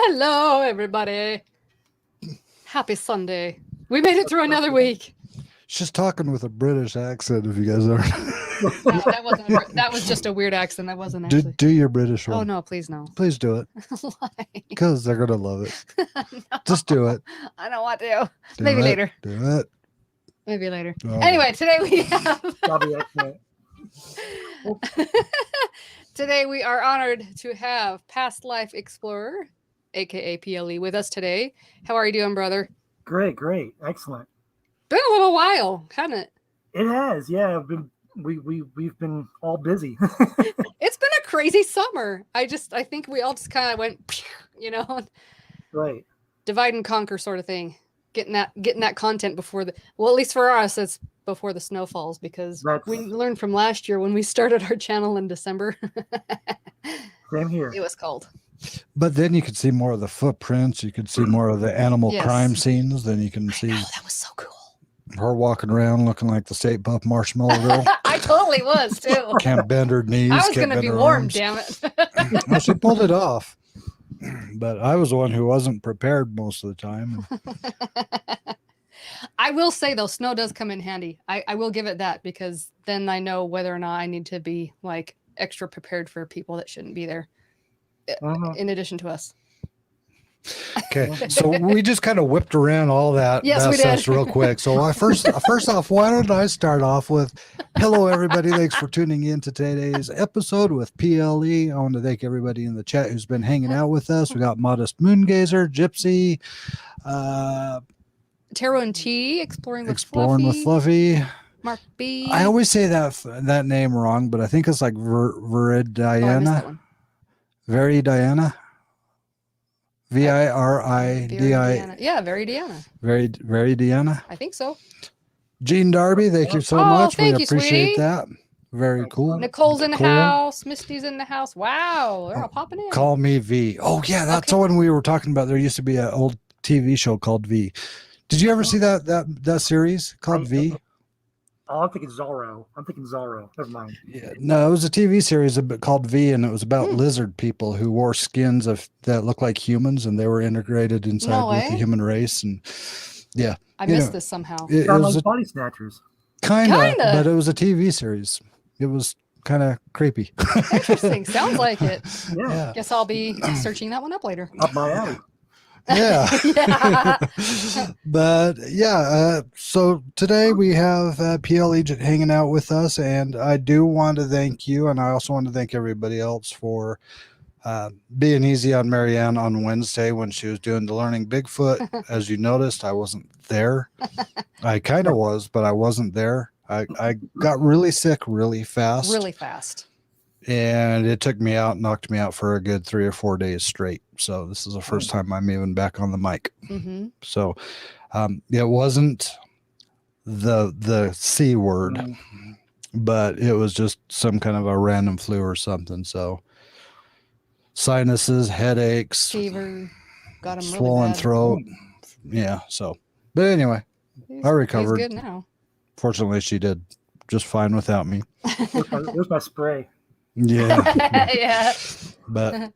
Hello, everybody. Happy Sunday. We made it through another week. She's talking with a British accent, if you guys are. No, that was just a weird accent. That wasn't do, actually. do your British one. Oh, no, please no. Please do it. Why? Because they're going to love it. No, Just do it. I don't want to. Do Maybe it. later. Do it. Maybe later. Oh. Anyway, today we have. That'll be excellent. Today we are honored to have Past Life Explorer, aka PLE, with us today. How are you doing, brother? Great, excellent. Been a little while, hasn't it? It has, yeah. We've been all busy. It's been a crazy summer. I think we all just kind of went, Right. divide and conquer sort of thing. Getting that content before at least for us, it's before the snow falls, because we learned from last year when we started our channel in December. Same here. It was cold. But then you could see more of the footprints. You could see more of the animal crime scenes. Then you can see that was so cool. her walking around looking like the State Puff Marshmallow Girl. I totally was too. Can't bend her knees. I was going to be warm, arms. damn it. Well, she pulled it off. But I was the one who wasn't prepared most of the time. I will say, though, snow does come in handy. I will give it that, because then I know whether or not I need to be like extra prepared for people that shouldn't be there, in addition to us. Okay, so we just kind of whipped around all that stuff real quick. So first off, why don't I start off with, hello everybody, thanks for tuning in to today's episode with PLE. I want to thank everybody in the chat who's been hanging out with us. We got Modest Moongazer, Gypsy, Tarot and Tea, Exploring with Fluffy, Mark B. I always say that name wrong, but I think it's like Viridiana. Veridiana. Viridi. Yeah, Veridiana. Veridiana. I think so. Gene Darby, thank you so much. We appreciate sweetie. that. Very cool. Nicole's in the house. Misty's in the house. Wow, they're all popping in. Call me V. Oh yeah, that's the one we were talking about. There used to be an old TV show called V. Did you ever see that series called V? Oh, I'm thinking Zorro. Never mind. Yeah, no, it was a TV series called V, and it was about lizard people who wore skins that looked like humans, and they were integrated inside with the human race. And yeah, I missed this somehow. It was like Body Snatchers. Kinda, but it was a TV series. It was kind of creepy. Interesting. Sounds like it. Yeah. Guess I'll be searching that one up later. Up my alley. Yeah. But yeah, so today we have PLE hanging out with us, and I do want to thank you, and I also want to thank everybody else for being easy on Marianne on Wednesday when she was doing the Learning Bigfoot. As you noticed, I wasn't there. I kind of was, but I wasn't there. I got really sick really fast. And it knocked me out for a good 3 or 4 days straight. So this is the first time I'm even back on the mic. Mm-hmm. So it wasn't the C word, but it was just some kind of a random flu or something. So sinuses, headaches, fever, got him swollen throat. Yeah. So, but anyway, I recovered. He's good now. Fortunately, she did just fine without me. Where's my spray? Yeah. Yeah. But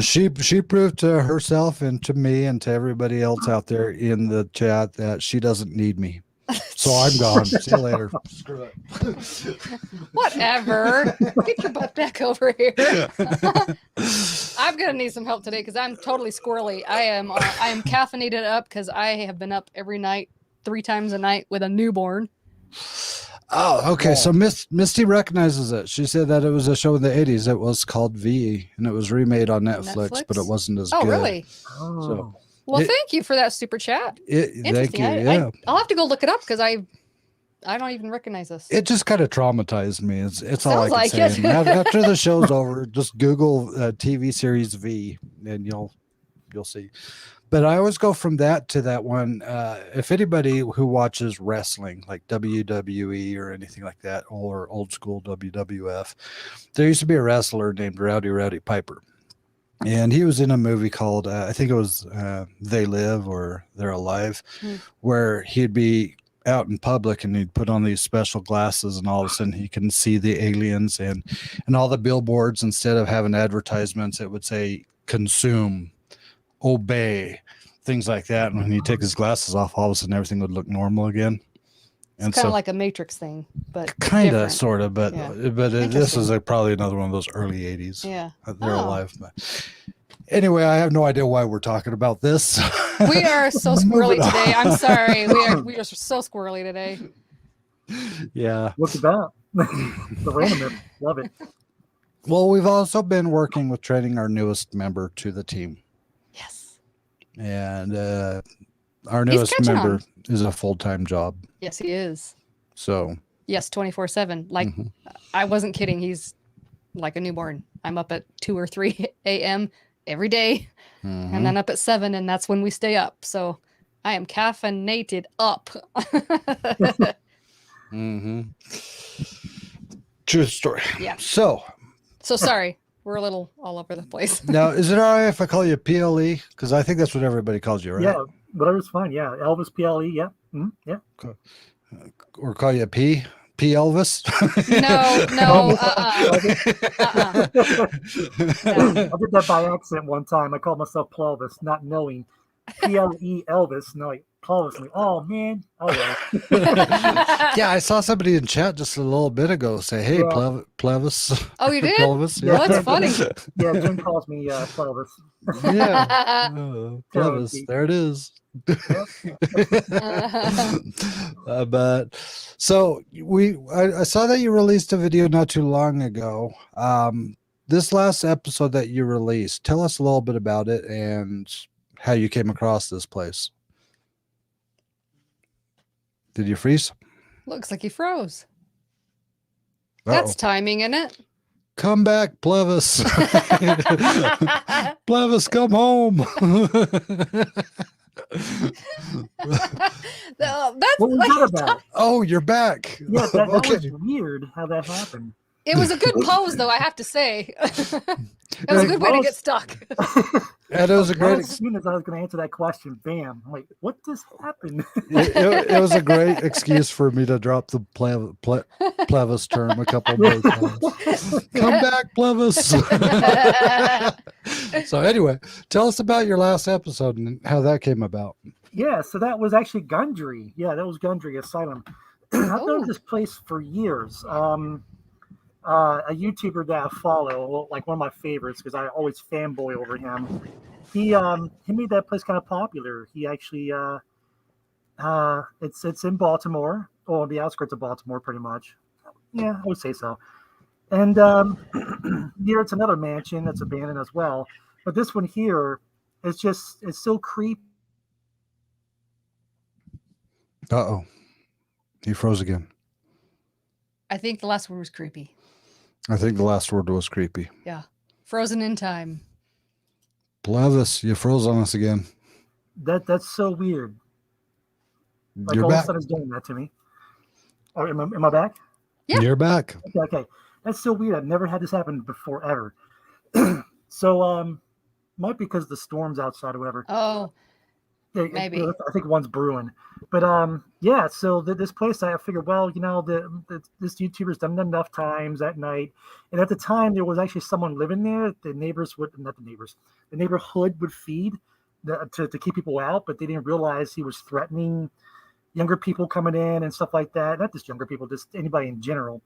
she proved to herself and to me and to everybody else out there in the chat that she doesn't need me. So I'm gone. See you later. Screw it. Whatever. Get your butt back over here. I'm gonna need some help today because I'm totally squirrely. I am caffeinated up because I have been up every night, 3 times a night with a newborn. Oh, okay. So Misty recognizes it. She said that it was a show in the 80s. It was called V, and it was remade on Netflix? But it wasn't as good. Oh, really? So, well, thank you for that super chat. Thank you. Yeah. I'll have to go look it up because I don't even recognize this. It just kind of traumatized me. It's all I can like say. it. After the show's over, just Google TV series V, and you'll see. But I always go from that to that one. If anybody who watches wrestling, like WWE or anything like that, or old school WWF, there used to be a wrestler named Rowdy Piper. And he was in a movie called, I think it was They Live or They're Alive, where he'd be out in public and he'd put on these special glasses, and all of a sudden he can see the aliens, and all the billboards, instead of having advertisements, it would say consume obey, things like that. And when he take his glasses off, all of a sudden everything would look normal again. And It's kind so, of like a Matrix thing, but kind of, different. sort of, but Yeah. this is Interesting. probably another one of those early 80s. Yeah. They're Oh. alive. But anyway, I have no idea why we're talking about this. We are so squirrely today. I'm sorry. We are so squirrely today. Yeah. Look at that. The randomness. Love it. Well, we've also been working with training our newest member to the team. Yes. And our newest catching member on. is a full-time job. Yes, he is. So, Yes, 24/7. Like, I wasn't kidding. He's like a newborn. I'm up at 2 or 3 a.m. every day, and then up at 7, and that's when we stay up. So I am caffeinated up. True story. Yeah. So Sorry. We're a little all over the place. now, is it all right if I call you PLE? Because I think that's what everybody calls you, right? Yeah, whatever's fine. Yeah, Elvis PLE. Yeah, yeah. Or call you P Elvis? No. I did that by accident one time. I called myself Pelvis, not knowing PLE Elvis. No, like Pelvis. I'm like, oh man. Oh well. Yeah, I saw somebody in chat just a little bit ago say, "Hey, Yeah. Plevis." Oh, you did? Pelvis. Well, that's funny. Yeah, Jim calls me Pelvis. Yeah. Plevis. There it is. But so I saw that you released a video not too long ago. This last episode that you released, tell us a little bit about it and how you came across this place. Did you freeze? Looks like he froze. Uh-oh. That's timing, isn't it? Come back, Plevis. Plevis, come home. That's What was like, that about? Oh, you're back. Yeah, that Okay. was weird how that happened. it was a good pose, though, I have to say. It was a good way to get stuck. And it was a great. As soon as I was going to answer that question, bam! I'm like, what just happened? It was a great excuse for me to drop the Plevis term a couple more times. Come back, Plevis. So anyway, tell us about your last episode and how that came about. Yeah, so that was actually Gundry. Yeah, that was Gundry Asylum. I've known this place for years. A YouTuber that I follow, like one of my favorites, because I always fanboy over him. He made that place kind of popular. He actually it's in Baltimore, or the outskirts of Baltimore, pretty much. Yeah, I would say so. And here it's another mansion that's abandoned as well. But this one here, it's so creepy. Uh-oh. He froze again. I think the last word was creepy. I think the last word was creepy. Yeah. Frozen in time. Plevis, you froze on us again. That's so weird. Like You're all back. of a sudden it's doing that to me. Oh, am I back? Yeah. You're back. Okay. That's so weird. I've never had this happen before ever. So might be because of the storms outside or whatever. Oh, maybe. I think one's brewing. But yeah, so this place, I figured, well, this YouTuber's done it enough times at night. And at the time, there was actually someone living there. The neighborhood would feed to keep people out, but they didn't realize he was threatening younger people coming in and stuff like that. Not just younger people, just anybody in general,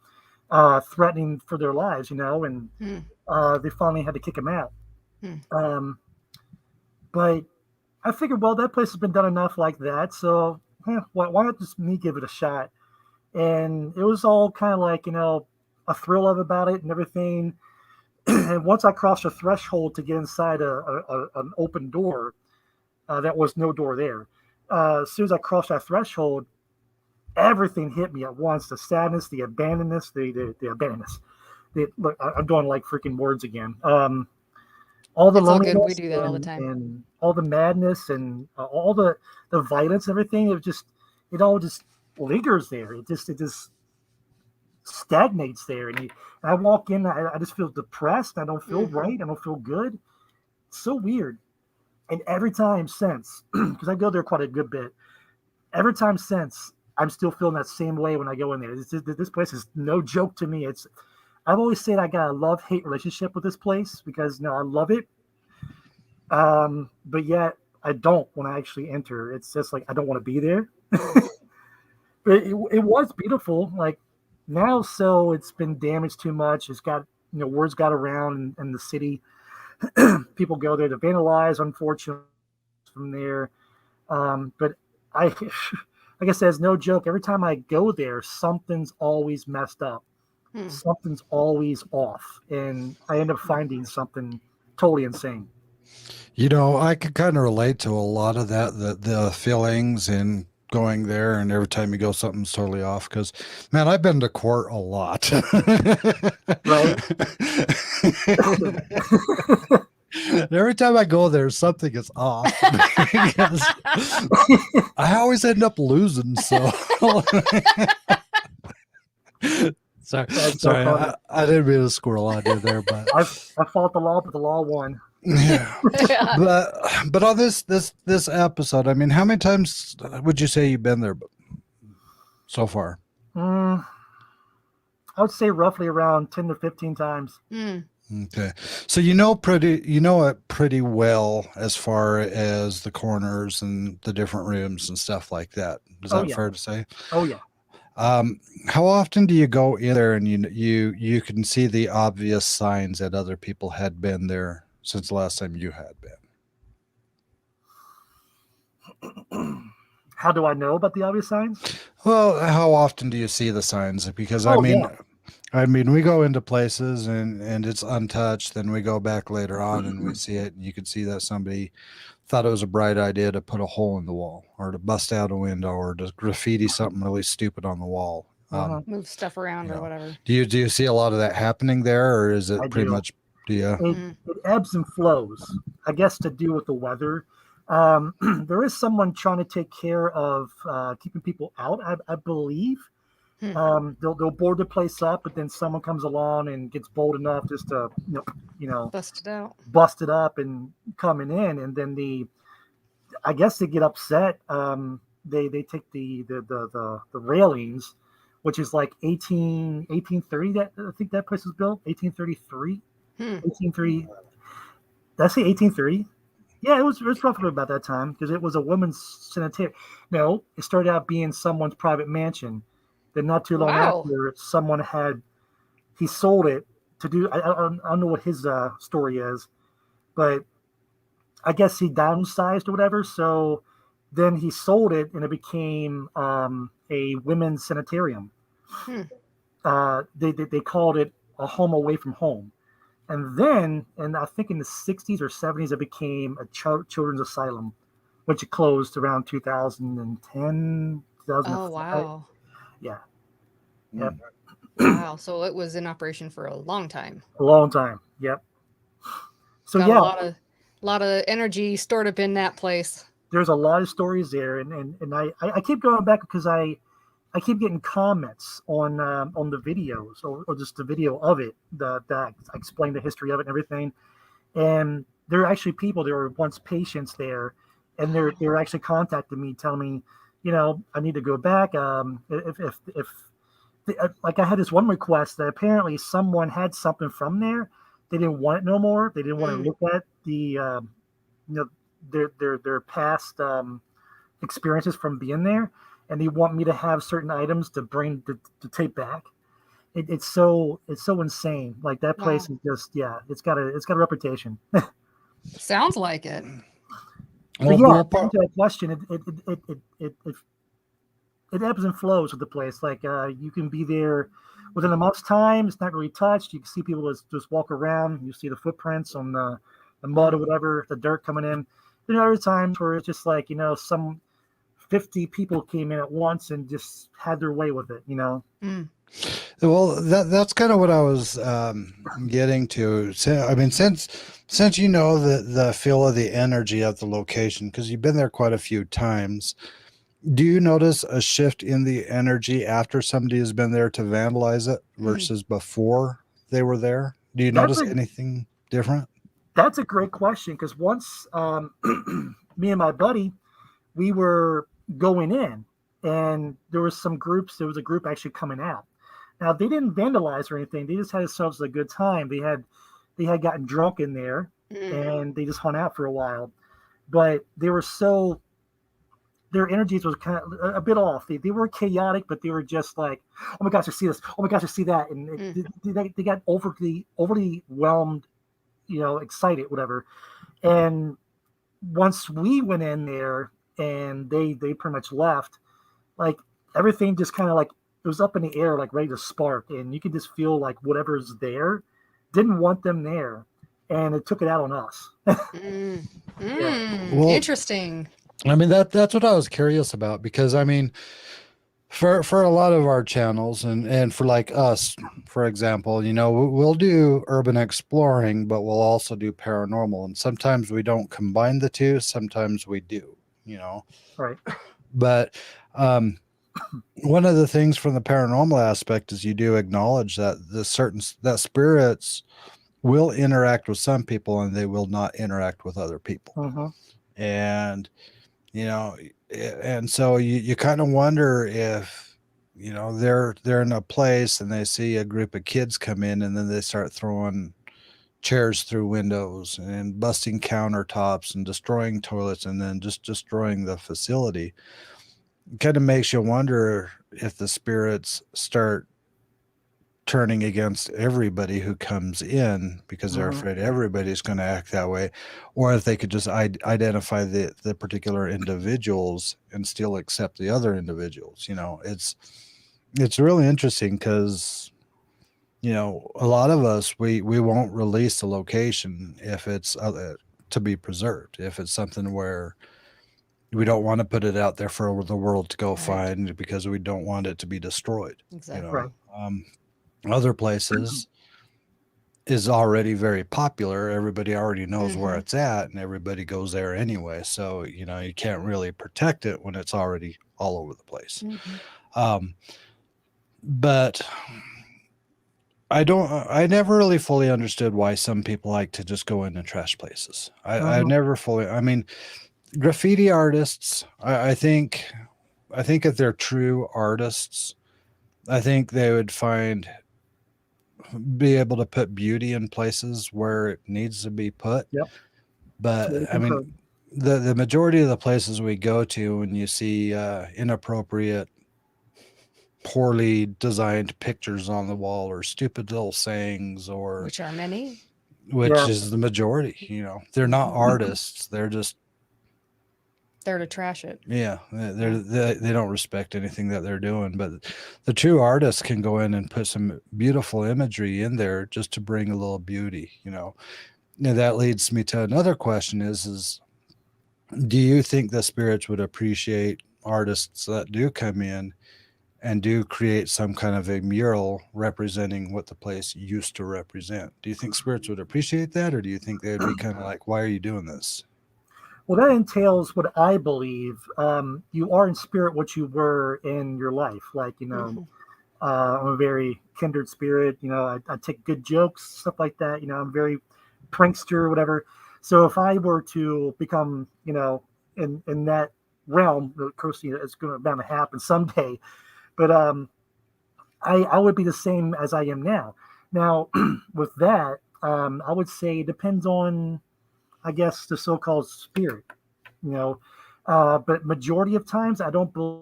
threatening for their lives, and they finally had to kick him out. But I figured, well, that place has been done enough like that, so why not just me give it a shot? And it was all kind of like, a thrill about it and everything. And once I crossed the threshold to get inside an open door, that was no door there. As soon as I crossed that threshold, everything hit me at once: the sadness, the abandonedness, the abandonedness. Look, I'm doing like freaking words again. All the loneliness, all good. We do that all the time. And all the madness and all the violence, everything. It all just lingers there. It just stagnates there. And I walk in, I just feel depressed. I don't feel right. I don't feel good. It's so weird. And every time since, because I go there quite a good bit, every time since, I'm still feeling that same way when I go in there. This place is no joke to me. I've always said I got a love-hate relationship with this place because I love it. But yet I don't when I actually enter. It's just like I don't want to be there. But it was beautiful. Like now, so it's been damaged too much. It's got words got around in the city. People go there to vandalize. Unfortunately, from there. But I, like I said, it's no joke. Every time I go there, something's always messed up. Something's always off, and I end up finding something totally insane. I could kind of relate to a lot of that, the feelings and going there, and every time you go, something's totally off. Because, man, I've been to court a lot. Right? Every time I go there, something is off. Because I always end up losing. So, sorry, I didn't mean to squirrel on you there, but I fought the law, but the law won. Yeah. But on this episode, I mean, how many times would you say you've been there so far? I would say roughly around 10 to 15 times. Okay, so you know it pretty well as far as the corners and the different rooms and stuff like that. Is that fair to say? Oh yeah. How often do you go in there and you can see the obvious signs that other people had been there since the last time you had been? How do I know about the obvious signs? Well, how often do you see the signs? Because I mean, we go into places and it's untouched. Then we go back later on and we see it, and you can see that somebody thought it was a bright idea to put a hole in the wall, or to bust out a window, or to graffiti something really stupid on the wall. Move stuff around or whatever. Do you see a lot of that happening there, or is it pretty much? It ebbs and flows, I guess, to do with the weather. There is someone trying to take care of keeping people out, I believe. They'll board the place up, but then someone comes along and gets bold enough just to bust it up and coming in, and then I guess they get upset. They take the railings, which is like 1830. That I think that place was built 1833. 1830. Did I say 1830? Yeah, it was roughly about that time, because it was a women's sanitarium. No, it started out being someone's private mansion. Then not too long after, someone he sold it to do. I don't know what his story is, but I guess he downsized or whatever. So then he sold it, and it became a women's sanitarium. They called it a home away from home. And then, I think in the 60s or 70s, it became a children's asylum, which it closed around 2010, 2005. Oh, wow. Yeah. Yep. Wow. So it was in operation for a long time. A long time. Yep. So got a lot of energy stored up in that place. There's a lot of stories there, and I keep going back because I keep getting comments on the videos or just the video of it that explain the history of it and everything. And there are actually people, there were once patients there, and they're actually contacting me, telling me, I need to go back. If like I had this one request that apparently someone had something from there. They didn't want it no more. They didn't want to look at the their past experiences from being there. And they want me to have certain items to bring to take back. It's so insane. Like that place is just it's got a reputation. Sounds like it. But to answer that question, it ebbs and flows with the place. Like you can be there within a month's time. It's not really touched. You can see people just walk around. You see the footprints on the mud or whatever, the dirt coming in. There are other times where it's just like some 50 people came in at once and just had their way with it, Well, that's kind of what I was getting to. So, I mean, since you know the feel of the energy of the location, because you've been there quite a few times, do you notice a shift in the energy after somebody has been there to vandalize it versus before they were there? Do you notice anything different? That's a great question, because once me and my buddy, we were going in, and there was a group actually coming out. Now, they didn't vandalize or anything. They just had themselves a good time. They had gotten drunk in there, and they just hung out for a while. But they were so, their energies was kind of a bit off. They were chaotic, but they were just like, oh my gosh, I see this. Oh my gosh, I see that. And they got overly whelmed, excited, whatever. And once we went in there and they pretty much left, like everything just kind of like, it was up in the air, like ready to spark. And you could just feel like whatever's there didn't want them there. And it took it out on us. Well, Interesting. I mean, that's what I was curious about, because I mean, for a lot of our channels and for like us, for example, we'll do urban exploring, but we'll also do paranormal. And sometimes we don't combine the two. Sometimes we do, Right. But one of the things from the paranormal aspect is you do acknowledge that that spirits will interact with some people and they will not interact with other people. Mm-hmm. And and so you kind of wonder if they're in a place and they see a group of kids come in, and then they start throwing chairs through windows and busting countertops and destroying toilets and then just destroying the facility. It kind of makes you wonder if the spirits start turning against everybody who comes in because they're afraid everybody's going to act that way, or if they could just identify the particular individuals and still accept the other individuals. It's really interesting because a lot of us we won't release the location if it's to be preserved, if it's something where we don't want to put it out there for the world to go find because we don't want it to be destroyed. Exactly. Right. Other places is already very popular. Everybody already knows where it's at, and everybody goes there anyway. So, you can't really protect it when it's already all over the place. But I never really fully understood why some people like to just go in and trash places. I never fully, I mean, graffiti artists, I think if they're true artists, I think they would be able to put beauty in places where it needs to be put. Yep. But I mean, the majority of the places we go to, when you see inappropriate, poorly designed pictures on the wall or stupid little sayings, or which are many, which is the majority, they're not artists. They're just there to trash it. Yeah, they don't respect anything that they're doing. But the true artists can go in and put some beautiful imagery in there just to bring a little beauty, And that leads me to another question: is do you think the spirits would appreciate artists that do come in and do create some kind of a mural representing what the place used to represent? Do you think spirits would appreciate that, or do you think they'd be kind of like, why are you doing this? Well, that entails what I believe. You are in spirit what you were in your life. Like, I'm a very kindred spirit. I take good jokes, stuff like that. I'm very prankster, whatever. So if I were to become, in that realm, of course, it's bound to happen someday. But I would be the same as I am now. Now, with that, I would say it depends on, I guess, the so-called spirit, but majority of times I don't believe.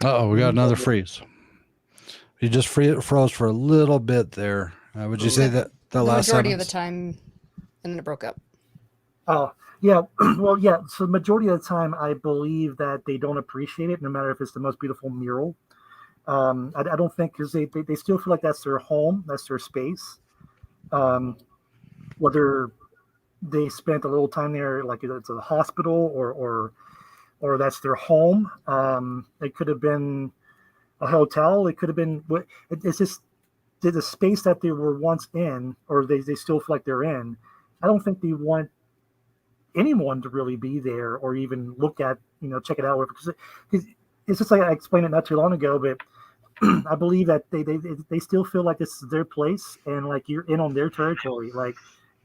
We got another freeze. You just froze for a little bit there. Would you say that the last majority sentence? of the time, and then it broke up? Oh, yeah. Well, yeah. So the majority of the time I believe that they don't appreciate it, no matter if it's the most beautiful mural. I don't think, because they still feel like that's their home, that's their space. Whether they spent a little time there, like it's a hospital or that's their home. It could have been a hotel. It could have been. It's just the space that they were once in, or they still feel like they're in. I don't think they want anyone to really be there or even look at, check it out. Because it's just like I explained it not too long ago, but I believe that they still feel like this is their place, and like you're in on their territory. Like,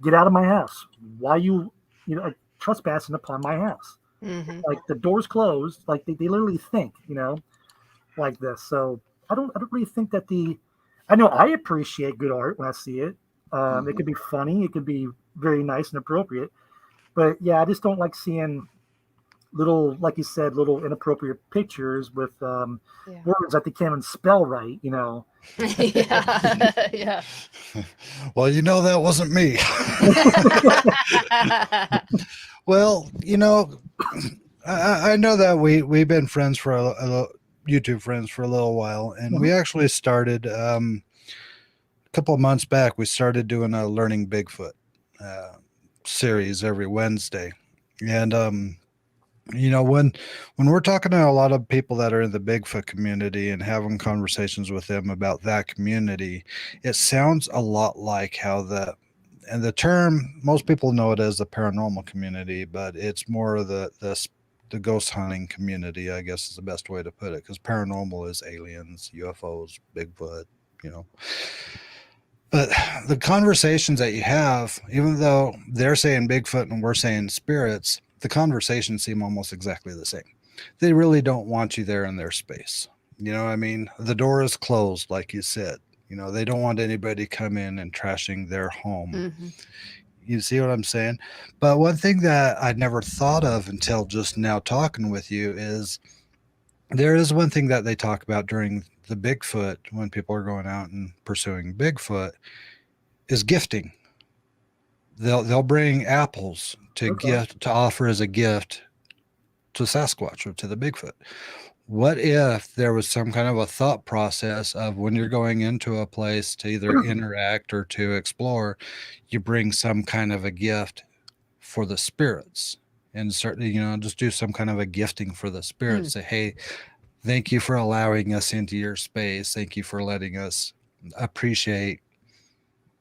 get out of my house. Why you trespassing upon my house? Like, the door's closed. Like they literally think, like this. So I don't really think that I know I appreciate good art when I see it. It could be funny. It could be very nice and appropriate. But yeah, I just don't like seeing little, like you said, little inappropriate pictures with Yeah. words that they can't even spell right. You know. Yeah. Yeah. Well, that wasn't me. Well, I know that we've been friends for a YouTube friends for a little while, and we actually started a couple of months back. We started doing a Learning Bigfoot series every Wednesday, and when we're talking to a lot of people that are in the Bigfoot community and having conversations with them about that community, it sounds a lot like how the term, most people know it as the paranormal community, but it's more of the ghost hunting community, I guess is the best way to put it, because paranormal is aliens, UFOs, Bigfoot, But the conversations that you have, even though they're saying Bigfoot and we're saying spirits, the conversations seem almost exactly the same. They really don't want you there in their space. You know what I mean? The door is closed, like you said. They don't want anybody come in and trashing their home. Mm-hmm. You see what I'm saying? But one thing that I'd never thought of until just now talking with you is there is one thing that they talk about during the Bigfoot, when people are going out and pursuing Bigfoot, is gifting. They'll bring apples to offer as a gift to Sasquatch or to the Bigfoot. What if there was some kind of a thought process of when you're going into a place to either interact or to explore, you bring some kind of a gift for the spirits, and certainly, just do some kind of a gifting for the spirits. Say, hey, thank you for allowing us into your space. Thank you for letting us appreciate,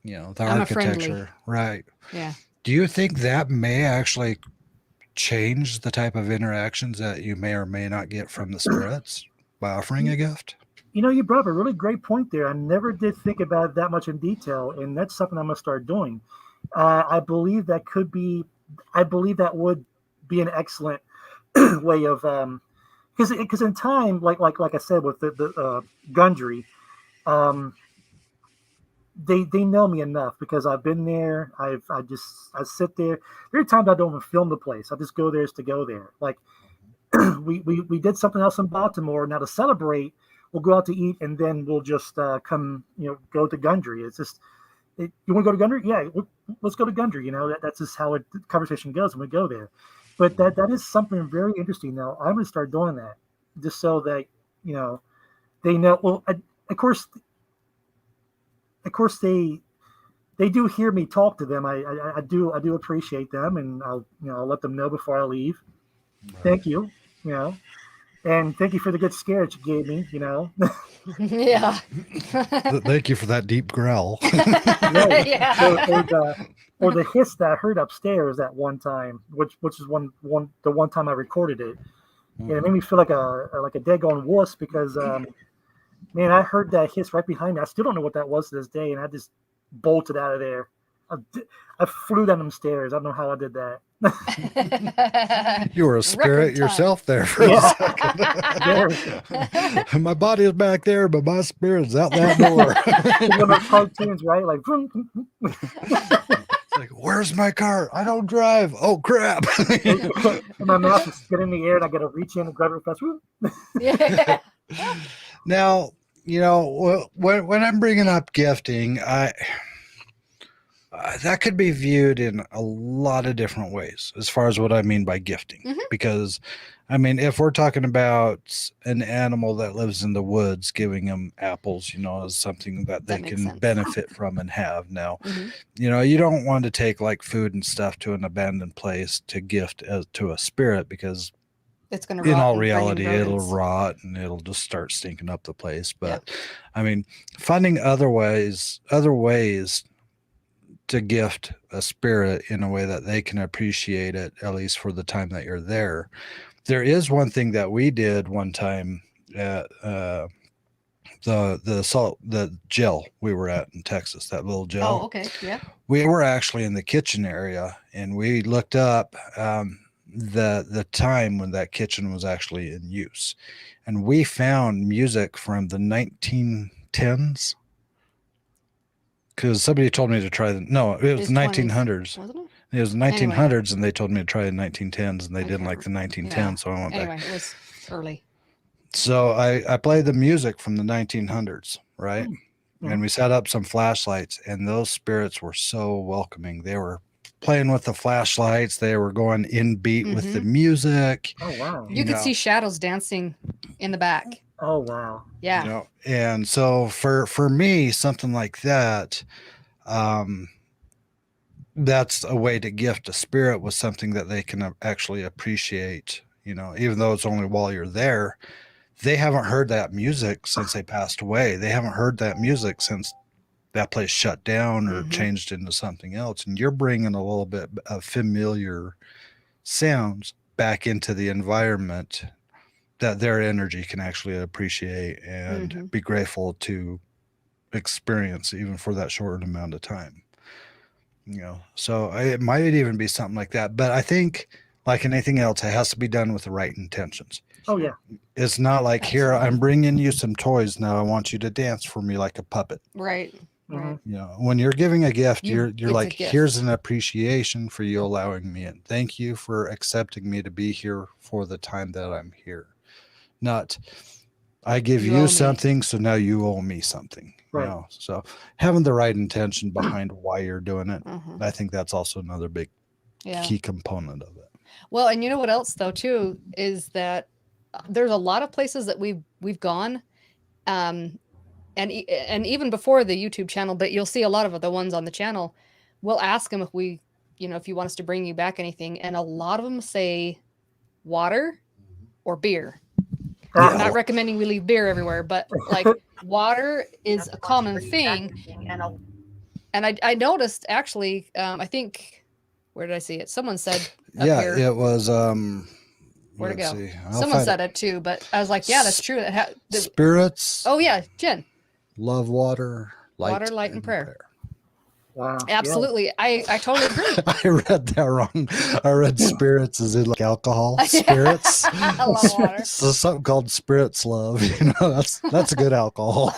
the architecture. Right. Yeah. Do you think that may actually change the type of interactions that you may or may not get from the spirits by offering a gift? You brought up a really great point there. I never did think about it that much in detail, and that's something I'm going to start doing. I believe that would be an excellent way of, because in time, like I said with the Gundry, they know me enough because I've been there. I sit there. There are times I don't even film the place. I just go there to go there. Like we did something else in Baltimore. Now to celebrate, we'll go out to eat and then we'll just come, go to Gundry. It's just, you want to go to Gundry? Yeah, let's go to Gundry. That's just how the conversation goes when we go there. But that is something very interesting. Now I'm going to start doing that just so that they know. Well, of course they do hear me talk to them. I do appreciate them, and I'll let them know before I leave. Right. Thank you, and thank you for the good scare that you gave me. Yeah. Thank you for that deep growl. Right. Yeah. Or the hiss that I heard upstairs that one time, which is the one time I recorded it. And it made me feel like a daggone wuss because man, I heard that hiss right behind me. I still don't know what that was to this day, and I just bolted out of there. I flew down them stairs. I don't know how I did that. You were a spirit yourself there for a second. My body is back there, but my spirit's out that door. One of those cartoons, right? Like, it's like, where's my car? I don't drive. Oh, crap. And my mouth is getting in the air, and I got to reach in and grab it fast. Yeah. Now, when I'm bringing up gifting, that could be viewed in a lot of different ways as far as what I mean by gifting. Mm-hmm. Because, if we're talking about an animal that lives in the woods, giving them apples, is something that they can benefit from and have. Now, mm-hmm. You don't want to take like food and stuff to an abandoned place to gift to a spirit, because it's going to in all reality, it'll rot and it'll just start stinking up the place. But finding other ways to gift a spirit in a way that they can appreciate it, at least for the time that you're there. There is one thing that we did one time at the jail we were at in Texas, that little jail. Oh, okay. Yeah. We were actually in the kitchen area, and we looked up the time when that kitchen was actually in use, and we found music from the 1910s. because somebody told me to try the. No, it was 1900s. Wasn't it? It was 1900s, and they told me to try the 1910s, and they didn't like the 1910s, Yeah. so I went back. Anyway, it was early. So I played the music from the 1900s, right? Mm-hmm. And we set up some flashlights, and those spirits were so welcoming. They were playing with the flashlights. They were going in beat with the music. Oh, wow. You could see shadows dancing in the back. Oh, wow. Yeah. You know, and so for me, something like that, that's a way to gift a spirit with something that they can actually appreciate, you know, even though it's only while you're there. They haven't heard that music since they passed away. They haven't heard that music since that place shut down or changed into something else. And you're bringing a little bit of familiar sounds back into the environment that their energy can actually appreciate and be grateful to experience, even for that short amount of time. You know, so it might even be something like that. But I think, like anything else, it has to be done with the right intentions. Oh, yeah. It's not like, here, I'm bringing you some toys. Now I want you to dance for me like a puppet. Right. Right. You know, when you're giving a gift, you're it's like, a gift. here's an appreciation for you allowing me in. Thank you for accepting me to be here for the time that I'm here. Not, I give You owe you me. something, so now you owe me something. Right. You know, so having the right intention behind why you're doing it, I think that's also another big key component of it. Well, and you know what else though too is that there's a lot of places that we've gone, and even before the YouTube channel, but you'll see a lot of the ones on the channel. We'll ask them if we, you know, if you want us to bring you back anything, and a lot of them say water or beer. I'm not recommending we leave beer everywhere, but like water is a common thing. And I noticed actually, I think, where did I see it? Someone said, here. It was, where'd it go? Someone said it too, but I was like, yeah, that's true. Spirits. Oh yeah, Jen. Love water, light, and prayer. Wow. Absolutely. Yeah. I totally agree. I read that wrong. I read spirits as in like alcohol. Spirits. I love water. So something called spirits love. You know, that's a good alcohol.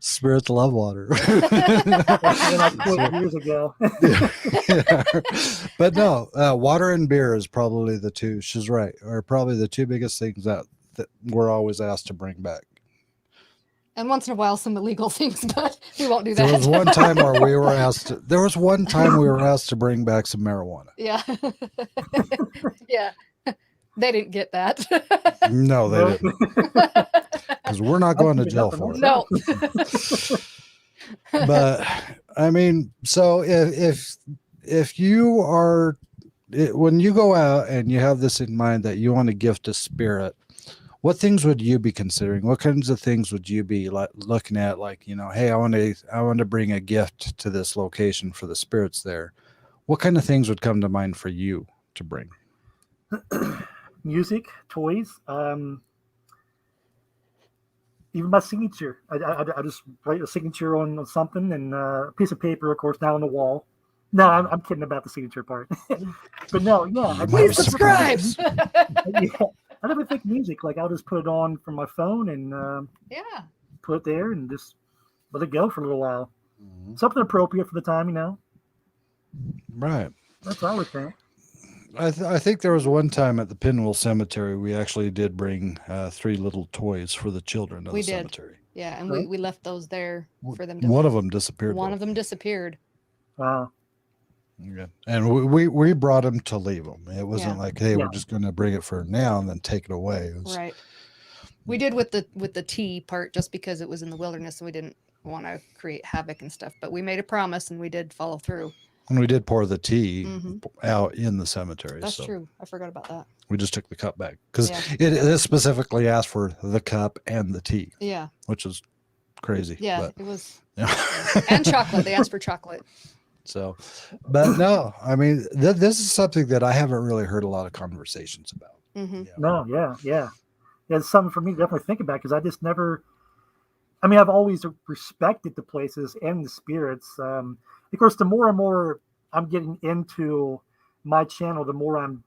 Spirits love water. Like 20 years ago. But no, water and beer is probably the two. She's right. Are probably the two biggest things that we're always asked to bring back. And once in a while, some illegal things, but we won't do that. There was one time where we were asked to bring back some marijuana. Yeah. Yeah. They didn't get that. No, they didn't. Because we're not going to jail for it. No. But I mean, so if you are, when you go out and you have this in mind that you want to gift a spirit, what things would you be considering? What kinds of things would you be looking at? Like, you know, hey, I want to bring a gift to this location for the spirits there. What kind of things would come to mind for you to bring? Music, toys, even my signature. I just write a signature on something, and a piece of paper, of course, now on the wall. No, I'm kidding about the signature part. But no, yeah. Please subscribe. Yeah. I never think music. Like, I'll just put it on from my phone and put it there and just let it go for a little while. Something appropriate for the time, you know. Right. That's what I would think. I think there was one time at the Pinwheel Cemetery we actually did bring 3 little toys for the children of the cemetery. Yeah, and we left those there for them to. One of them disappeared. One of them disappeared. Wow. Yeah. And we brought them to leave them. It wasn't like, hey, we're just going to bring it for now and then take it away. It was, right. We did with the tea part just because it was in the wilderness and we didn't want to create havoc and stuff. But we made a promise and we did follow through. And we did pour the tea out in the cemetery. That's true. I forgot about that. We just took the cup back because it specifically asked for the cup and the tea. Yeah. Which is crazy. Yeah, but, it was. And chocolate. They asked for chocolate. So, but no, I mean, this is something that I haven't really heard a lot of conversations about. No, yeah. It's something for me to definitely think about because I just never, I mean, I've always respected the places and the spirits. Of course, the more and more I'm getting into my channel, the more I'm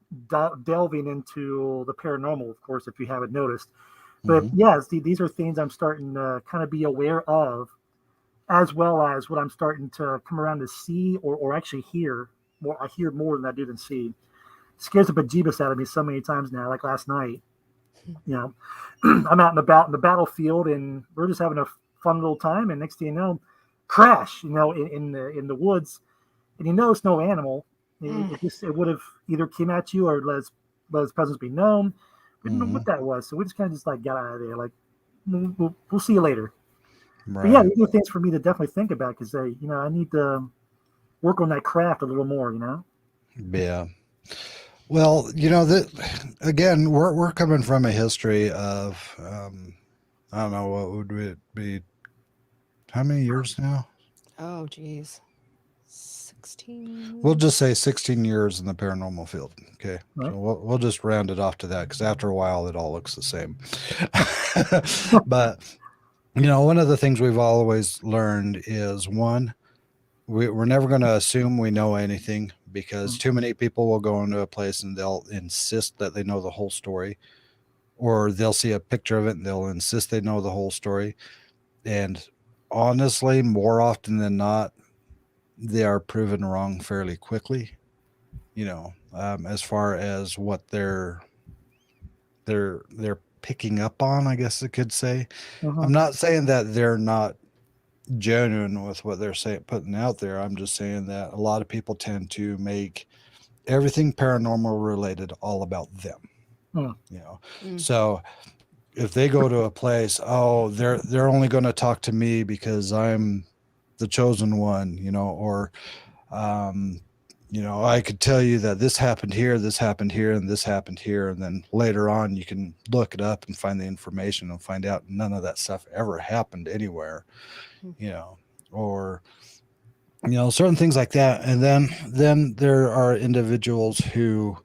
delving into the paranormal, of course, if you haven't noticed. But yes, these are things I'm starting to kind of be aware of as well as what I'm starting to come around to see or actually hear more. I hear more than I do than see. Scares the bejeebus out of me so many times now. Like last night, you know, I'm out and about in the battlefield, and we're just having a fun little time. And next thing you know, crash, in the woods, and it's no animal. It would have either came at you or let its presence be known. We didn't know what that was, so we just kind of just like got out of there. Like we'll see you later. Right. But yeah, these are things for me to definitely think about because I need to work on that craft a little more. Yeah. Well, that again, we're coming from a history of I don't know what would it be. How many years now? Oh, geez. 16. We'll just say 16 years in the paranormal field. Okay. Right. So we'll just round it off to that because after a while it all looks the same. But, one of the things we've always learned is one, we're never going to assume we know anything because too many people will go into a place and they'll insist that they know the whole story, or they'll see a picture of it and they'll insist they know the whole story. And honestly, more often than not, they are proven wrong fairly quickly, as far as what they're picking up on, I guess I could say. I'm not saying that they're not genuine with what they're putting out there. I'm just saying that a lot of people tend to make everything paranormal related all about them. So if they go to a place, they're only going to talk to me because I'm the chosen one, or I could tell you that this happened here, and this happened here, and then later on you can look it up and find the information and find out none of that stuff ever happened anywhere, or certain things like that. And then there are individuals who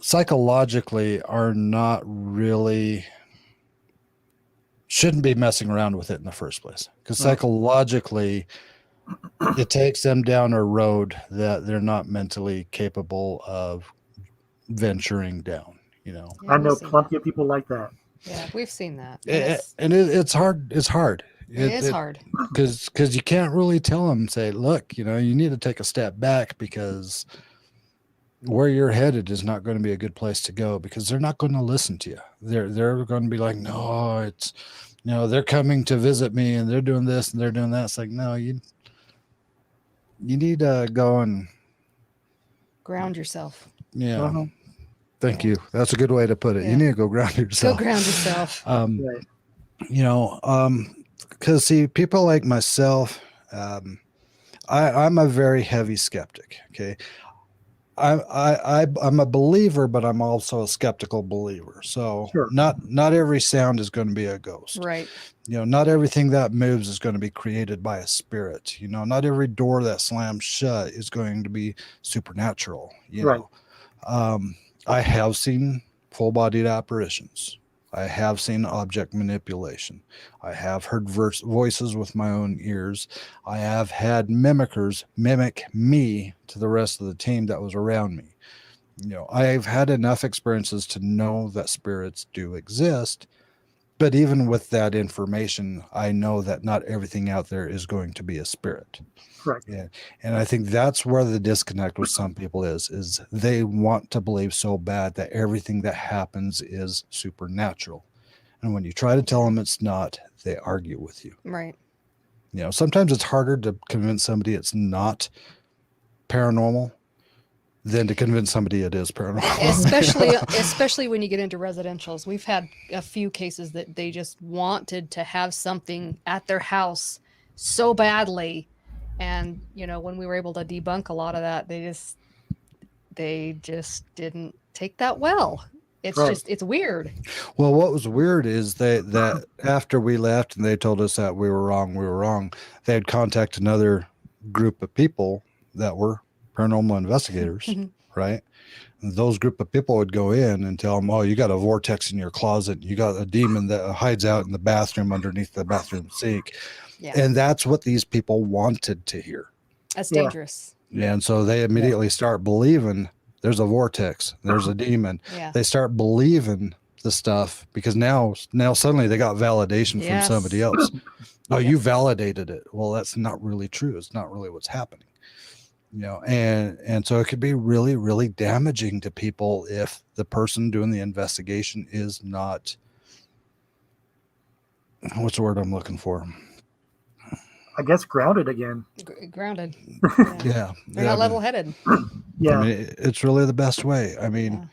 psychologically are not really shouldn't be messing around with it in the first place, because psychologically it takes them down a road that they're not mentally capable of venturing down. Yeah, I know we've seen plenty that. of people like that. Yeah, we've seen that. And it's hard. It's hard. It is hard because you can't really tell them, say, look, you need to take a step back because where you're headed is not going to be a good place to go, because they're not going to listen to you. They're going to be like, no, it's, they're coming to visit me and they're doing this and they're doing that. It's like, no, you need to go and ground yourself. Yeah. Thank you. That's a good way to put it. Yeah. You need to go ground yourself. Go ground yourself. Because see, people like myself, I'm a very heavy skeptic. Okay. I'm a believer, but I'm also a skeptical believer. So not every sound is going to be a ghost. Right. Not everything that moves is going to be created by a spirit. Not every door that slams shut is going to be supernatural. I have seen full-bodied apparitions. I have seen object manipulation. I have heard voices with my own ears. I have had mimickers mimic me to the rest of the team that was around me. I've had enough experiences to know that spirits do exist. But even with that information, I know that not everything out there is going to be a spirit. Correct. Yeah. And I think that's where the disconnect with some people is they want to believe so bad that everything that happens is supernatural. And when you try to tell them it's not, they argue with you. Right. Sometimes it's harder to convince somebody it's not paranormal than to convince somebody it is paranormal. Especially when you get into residentials. We've had a few cases that they just wanted to have something at their house so badly. And, when we were able to debunk a lot of that, they just didn't take that well. It's weird. Well, what was weird is that after we left and they told us that we were wrong, they'd contact another group of people that were paranormal investigators, right? And those group of people would go in and tell them, oh, you got a vortex in your closet. You got a demon that hides out in the bathroom underneath the bathroom sink. Yeah. And that's what these people wanted to hear. That's dangerous. Yeah. And so they immediately start believing there's a vortex, there's a demon. Yeah. They start believing the stuff because now suddenly they got validation from somebody else. Oh, you validated it. Well, that's not really true. It's not really what's happening. And so it could be really, really damaging to people if the person doing the investigation is not, what's the word I'm looking for? I guess grounded again. Grounded. Yeah. They're not level-headed. Yeah. I mean, it's really the best way. I mean,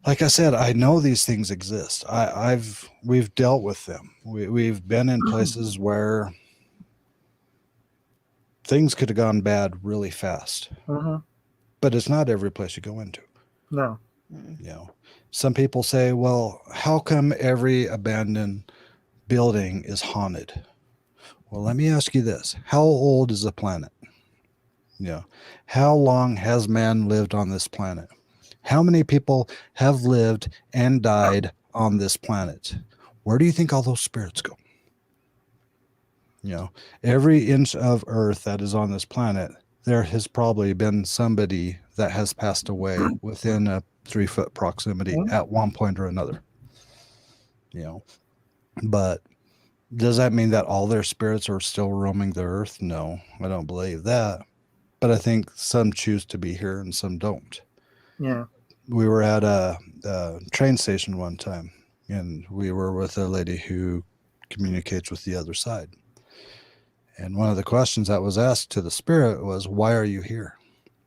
like I said, I know these things exist. We've dealt with them. We've been in places where things could have gone bad really fast. But it's not every place you go into. No. Some people say, well, how come every abandoned building is haunted? Well, let me ask you this. How old is the planet? How long has man lived on this planet? How many people have lived and died on this planet? Where do you think all those spirits go? Every inch of earth that is on this planet, there has probably been somebody that has passed away within a 3-foot proximity at one point or another. But does that mean that all their spirits are still roaming the earth? No, I don't believe that. But I think some choose to be here and some don't. Yeah. We were at a train station one time, and we were with a lady who communicates with the other side. And one of the questions that was asked to the spirit was, why are you here?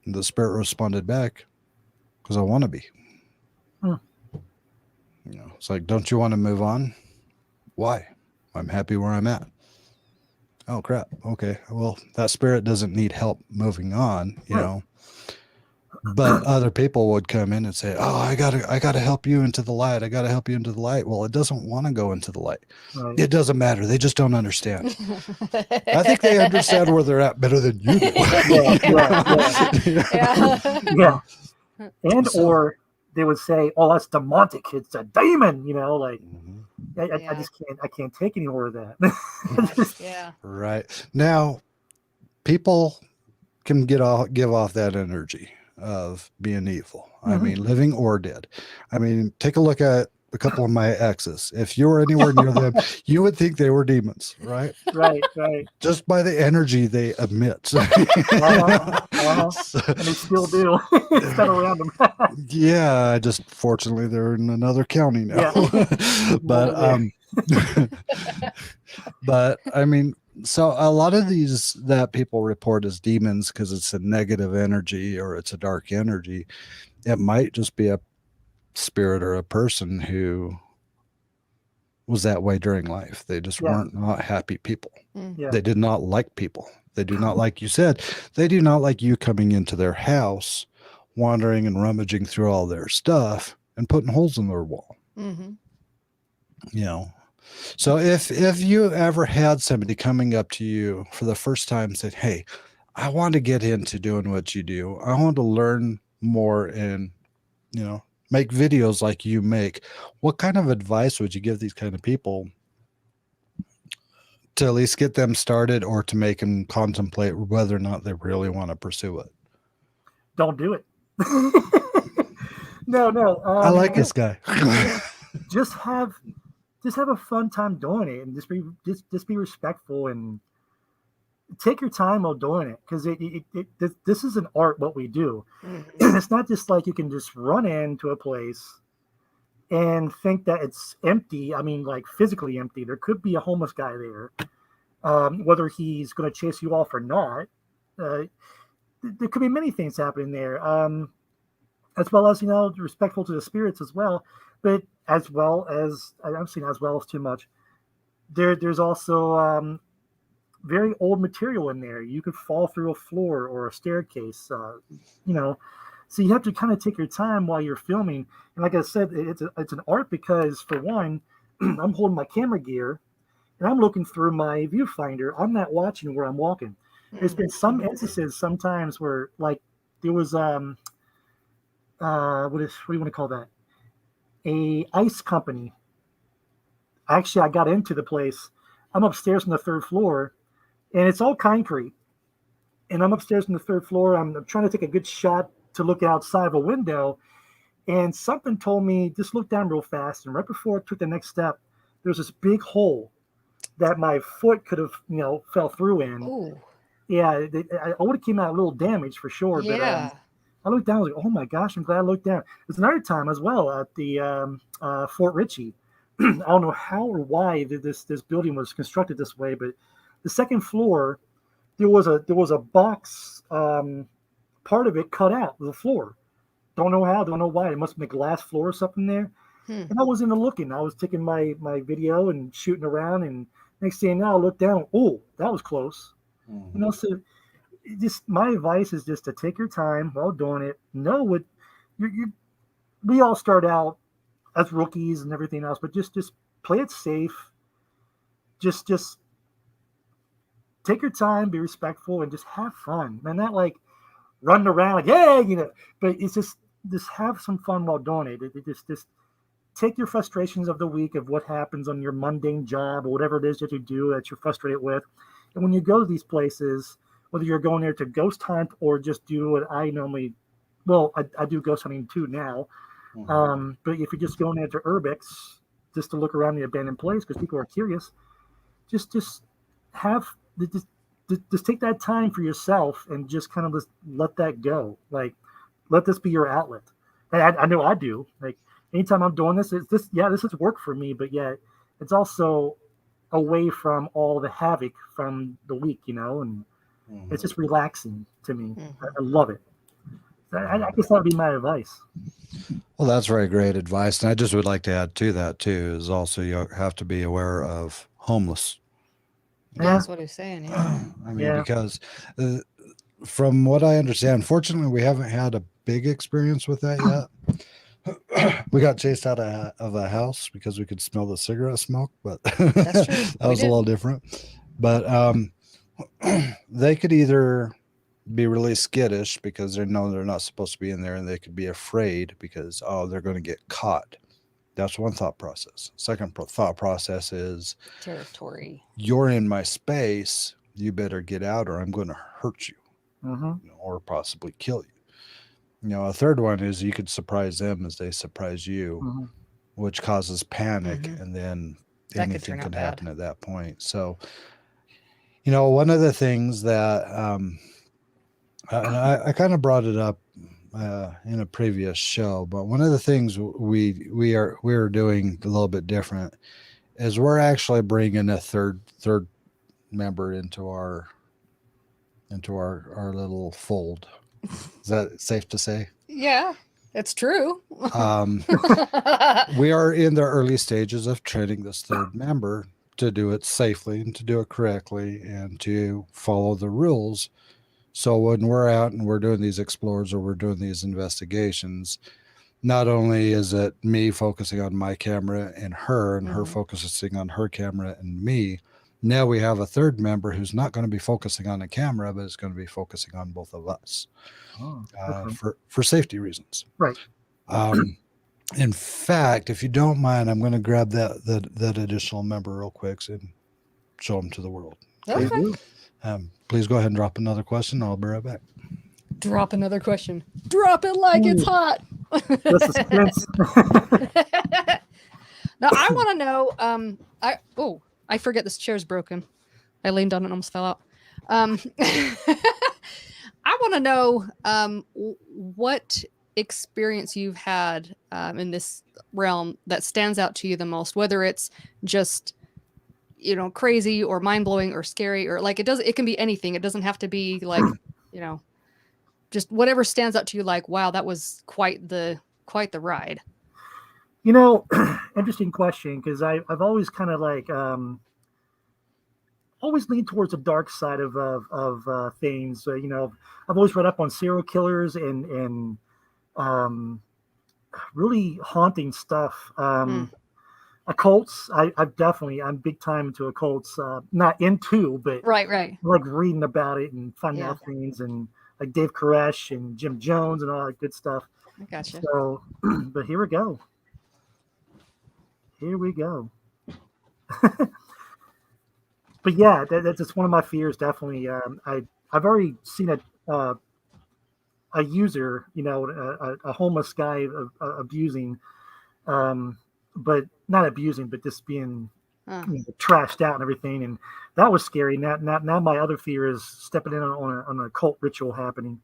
And the spirit responded back, because I want to be. It's like, don't you want to move on? Why? I'm happy where I'm at. Oh, crap. Okay. Well, that spirit doesn't need help moving on, But other people would come in and say, oh, I gotta help you into the light. I gotta help you into the light. Well, it doesn't want to go into the light. Right. It doesn't matter. They just don't understand. I think they understand where they're at better than you do. Yeah. And or they would say, oh, that's demonic. It's a demon, I just can't take any more of that. Right. Now, people can give off that energy of being evil. I mean, living or dead. I mean, take a look at a couple of my exes. If you were anywhere near them, you would think they were demons, right? Right. Just by the energy they emit. And they still do. It's kind of random. Yeah, just fortunately they're in another county now. But but I mean, so a lot of these that people report as demons because it's a negative energy or it's a dark energy, it might just be a spirit or a person who was that way during life. They just weren't not happy people. They did not like people. They do not like, you said, they do not like you coming into their house, wandering and rummaging through all their stuff and putting holes in their wall. So if you ever had somebody coming up to you for the first time and said, hey, I want to get into doing what you do. I want to learn more and, make videos like you make. What kind of advice would you give these kind of people to at least get them started or to make them contemplate whether or not they really want to pursue it? Don't do it. No. I like this guy. Just have a fun time doing it, and just be respectful and take your time while doing it, because this is an art, what we do. It's not just like you can just run into a place and think that it's empty. I mean, like physically empty. There could be a homeless guy there, whether he's going to chase you off or not. There could be many things happening there, as well as respectful to the spirits as well. But as well as, I'm saying as well as too much, there's also very old material in there. You could fall through a floor or a staircase, so you have to kind of take your time while you're filming. And like I said, it's an art because, for one, I'm holding my camera gear and I'm looking through my viewfinder. I'm not watching where I'm walking. There's been some instances sometimes where, like, there was what do you want to call that? A ice company. Actually, I got into the place. I'm upstairs on the 3rd floor, and it's all concrete. And I'm upstairs on the 3rd floor. I'm trying to take a good shot to look outside of a window, and something told me just look down real fast. And right before I took the next step, there's this big hole. that my foot could have, fell through in. Oh, Yeah, I would have came out a little damaged for sure. But yeah. I looked down. I was like, oh my gosh, I'm glad I looked down. There's another time as well at the Fort Ritchie. I don't know how or why this building was constructed this way, but the second floor there was a box part of it cut out of the floor. Don't know how, don't know why. It must have been a glass floor or something there. Hmm. And I wasn't even looking. I was taking my video and shooting around, and next thing you know, I looked down. Oh, that was close. So just my advice is just to take your time while doing it. Know what you we all start out as rookies and everything else, but just play it safe. Just take your time, be respectful, and just have fun. Man, not like running around like, yeah, but it's just have some fun while doing it. Just take your frustrations of the week of what happens on your mundane job or whatever it is that you do that you're frustrated with. And when you go to these places, whether you're going there to ghost hunt or just do what I normally, well, I do ghost hunting too now. But if you're just going there to Urbex just to look around the abandoned place because people are curious, just have just take that time for yourself and just kind of just let that go. Like, let this be your outlet. And I know I do. Like, anytime I'm doing this, this is work for me, but yet it's also away from all the havoc from the week, and it's just relaxing to me. I love it. I guess that would be my advice. Well, that's very great advice. And I just would like to add to that too, is also you have to be aware of homeless. Yeah, that's what he's saying. Yeah. I mean, because from what I understand, fortunately, we haven't had a big experience with that yet. We got chased out of a house because we could smell the cigarette smoke, but That's true. that was a little different. But they could either be really skittish because they know they're not supposed to be in there, and they could be afraid because, they're going to get caught. That's one thought process. Second thought process is territory. You're in my space. You better get out or I'm going to hurt you, or possibly kill you. A third one is you could surprise them as they surprise you, which causes panic, and then that anything can happen at that point. So, one of the things that I kind of brought it up in a previous show, but one of the things we're doing a little bit different is we're actually bringing a third member into our little fold. Is that safe to say? Yeah, it's true. We are in the early stages of training this third member to do it safely and to do it correctly and to follow the rules. So when we're out and we're doing these explores or we're doing these investigations, not only is it me focusing on my camera and her focusing on her camera and me, now we have a third member who's not going to be focusing on the camera, but is going to be focusing on both of us for safety reasons. Right. In fact, if you don't mind, I'm going to grab that additional member real quick and show them to the world. Okay. Please go ahead and drop another question. I'll be right back. Drop another question. Drop it like it's hot. Now I want to know. I forget this chair's broken. I leaned on it and almost fell out. I want to know what experience you've had in this realm that stands out to you the most, whether it's just crazy or mind-blowing or scary, or like it can be anything. It doesn't have to be like just whatever stands out to you, like, wow, that was quite the ride. Interesting question, because I've always kind of like always leaned towards the dark side of things. I've always read up on serial killers and really haunting stuff. Occults, I'm big time into occults. Not into, but right. Like reading about it and finding out things, and like Dave Koresh and Jim Jones and all that good stuff. I gotcha. So, but here we go. But yeah, that's just one of my fears. Definitely, I've already seen a user, a homeless guy abusing, but not abusing, but just being trashed out and everything, and that was scary. Now my other fear is stepping in on a cult ritual happening.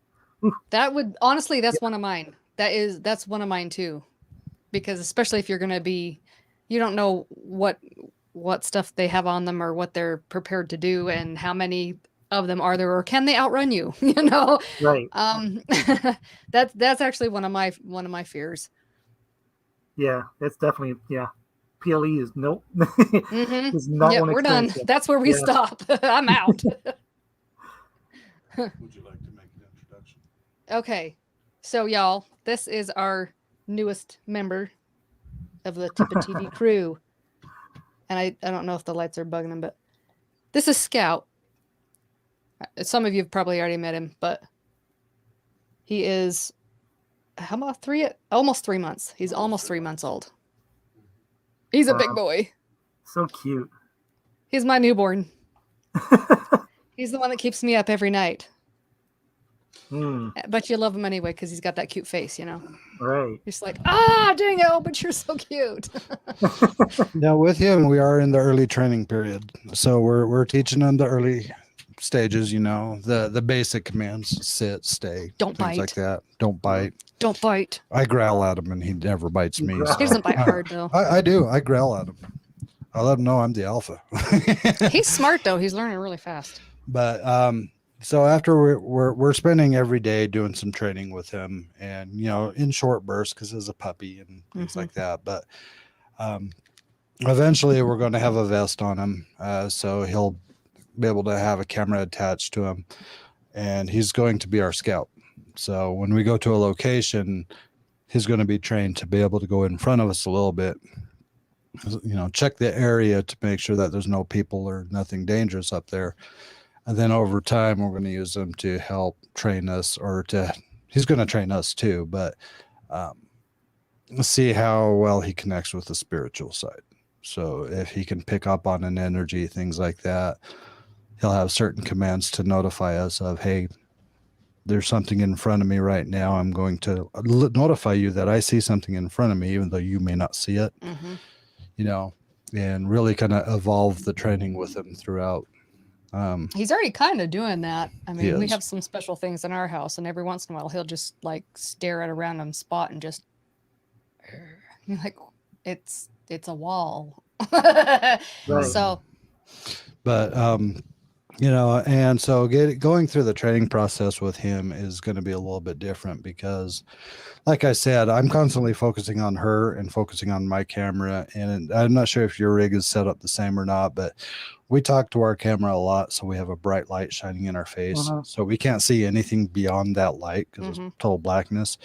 That would honestly, that's one of mine. That's one of mine too, because especially if you're gonna be, you don't know what stuff they have on them or what they're prepared to do, and how many of them are there, or can they outrun you? You know, Right. That's actually one of my fears. Yeah, it's definitely PLE is nope. Mm-hmm. Is not we're done. That's where we stop. I'm out. Would you like to make an introduction? Okay, so y'all, this is our newest member of the TIPA TV crew, and I don't know if the lights are bugging him, but this is Scout. Some of you have probably already met him, but he is almost 3 months. He's almost 3 months old. He's a big boy. So cute. He's my newborn. He's the one that keeps me up every night. But you love him anyway because he's got that cute face, you know? Right. You're just like, dang it, but you're so cute. Now with him, we are in the early training period. So we're teaching him the early stages, you know, the basic commands: sit, stay, don't things bite, like that. Don't bite. Don't bite. I growl at him and he never bites me. He So. He doesn't bite hard though. I do. I growl at him. I let him know I'm the alpha. He's smart though. He's learning really fast. But so after we're spending every day doing some training with him, and you know, in short bursts because he's a puppy and things like that. But eventually we're going to have a vest on him, so he'll be able to have a camera attached to him, and he's going to be our scout. So when we go to a location, he's going to be trained to be able to go in front of us a little bit, you know, check the area to make sure that there's no people or nothing dangerous up there. And then over time, we're going to use him to help train us, he's going to train us too, but see how well he connects with the spiritual side. So if he can pick up on an energy, things like that, he'll have certain commands to notify us of, hey, there's something in front of me right now. I'm going to notify you that I see something in front of me, even though you may not see it, you know, and really kind of evolve the training with him throughout. He's already kind of doing that. I mean, we is. have some special things in our house, and every once in a while he'll just like stare at a random spot and just like it's a wall. So, but you know, and so going through the training process with him is going to be a little bit different because, like I said, I'm constantly focusing on her and focusing on my camera, and I'm not sure if your rig is set up the same or not, but we talk to our camera a lot, so we have a bright light shining in our face, so we can't see anything beyond that light because it's total blackness.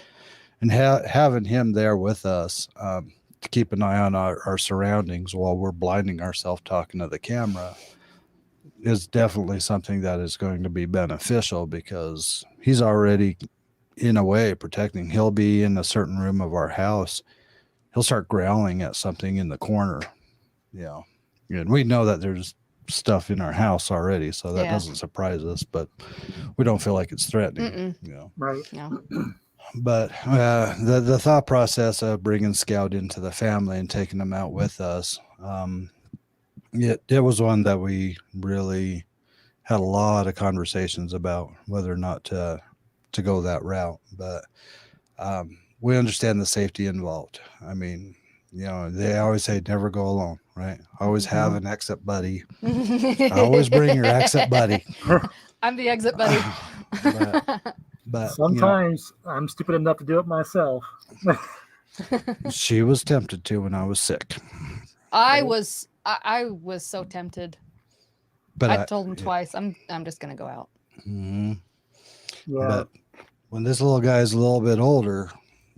And having him there with us to keep an eye on our surroundings while we're blinding ourselves talking to the camera is definitely something that is going to be beneficial because he's already, in a way, protecting. He'll be in a certain room of our house. He'll start growling at something in the corner, you know, and we know that there's stuff in our house already, so that doesn't surprise us, but we don't feel like it's threatening, you know. Right. Yeah. But the thought process of bringing Scout into the family and taking him out with us, it was one that we really had a lot of conversations about whether or not to go that route. But we understand the safety involved. I mean, you know, they always say never go alone, right? Always have an exit buddy. Always bring your exit buddy. I'm the exit buddy. But sometimes I'm stupid enough to do it myself. She was tempted to when I was sick. I was so tempted. But I told him twice, I'm just gonna go out. Yeah. But when this little guy is a little bit older,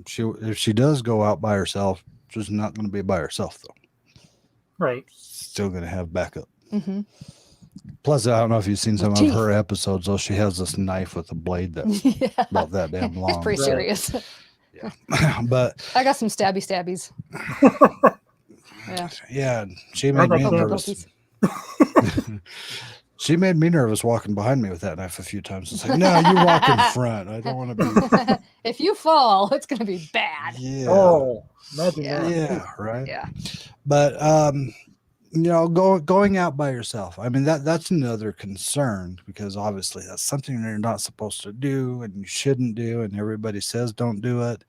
if she does go out by herself, she's not going to be by herself though. Right. Still going to have backup. Plus, I don't know if you've seen some of her episodes, though. She has this knife with a blade that's about that damn long. It's pretty serious. Yeah. But I got some stabbies. Yeah, she made me nervous. She made me nervous walking behind me with that knife a few times. It's like, no, you walk in front. I don't want to be. If you fall, it's going to be bad. Yeah. Oh, imagine that. Yeah, right. Yeah. But going out by yourself. I mean, that's another concern, because obviously that's something that you're not supposed to do and you shouldn't do, and everybody says don't do it.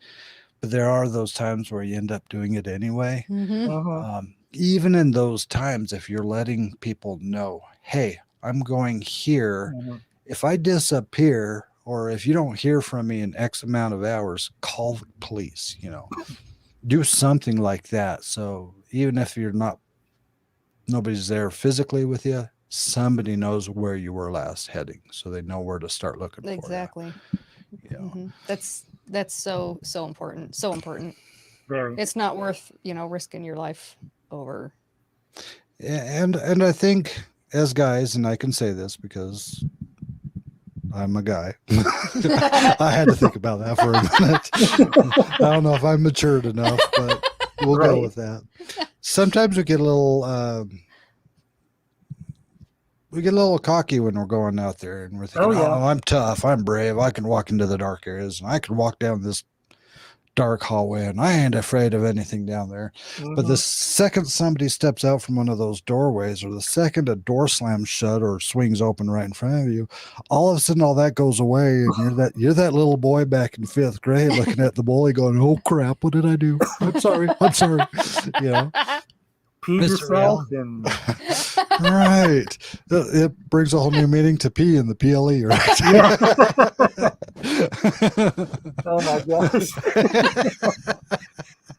But there are those times where you end up doing it anyway. Uh-huh. Even in those times, if you're letting people know, hey, I'm going here. Uh-huh. If I disappear, or if you don't hear from me in X amount of hours, call the police, do something like that. So even if nobody's there physically with you, somebody knows where you were last heading, so they know where to start looking Exactly. for you. That's so important. So important. Very. It's not worth, risking your life over. And I think, as guys, and I can say this because I'm a guy, I had to think about that for a minute. I don't know if I'm matured enough, but we'll go with that. Sometimes we get a little cocky when we're going out there, and we're thinking, oh, I'm tough, I'm brave, I can walk into the dark areas, and I can walk down this dark hallway, and I ain't afraid of anything down there. But the second somebody steps out from one of those doorways, or the second a door slams shut or swings open right in front of you, all of a sudden all that goes away, and you're that little boy back in 5th grade looking at the bully going, oh crap, what did I do? I'm sorry. Pee yourself and right. It brings a whole new meaning to P in the PLE, right? Oh my gosh.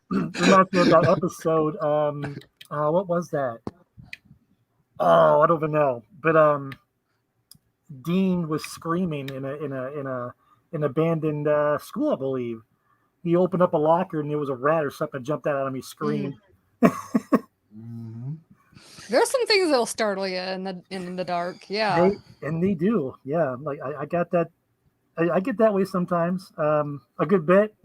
Reminds me of that episode. What was that? Oh, I don't even know. But Dean was screaming in an abandoned school, I believe. He opened up a locker and there was a rat or something jumped out at him. He screamed. There's some things that'll startle you in the dark. Yeah. They do. Yeah. Like I got that. I get that way sometimes. A good bit.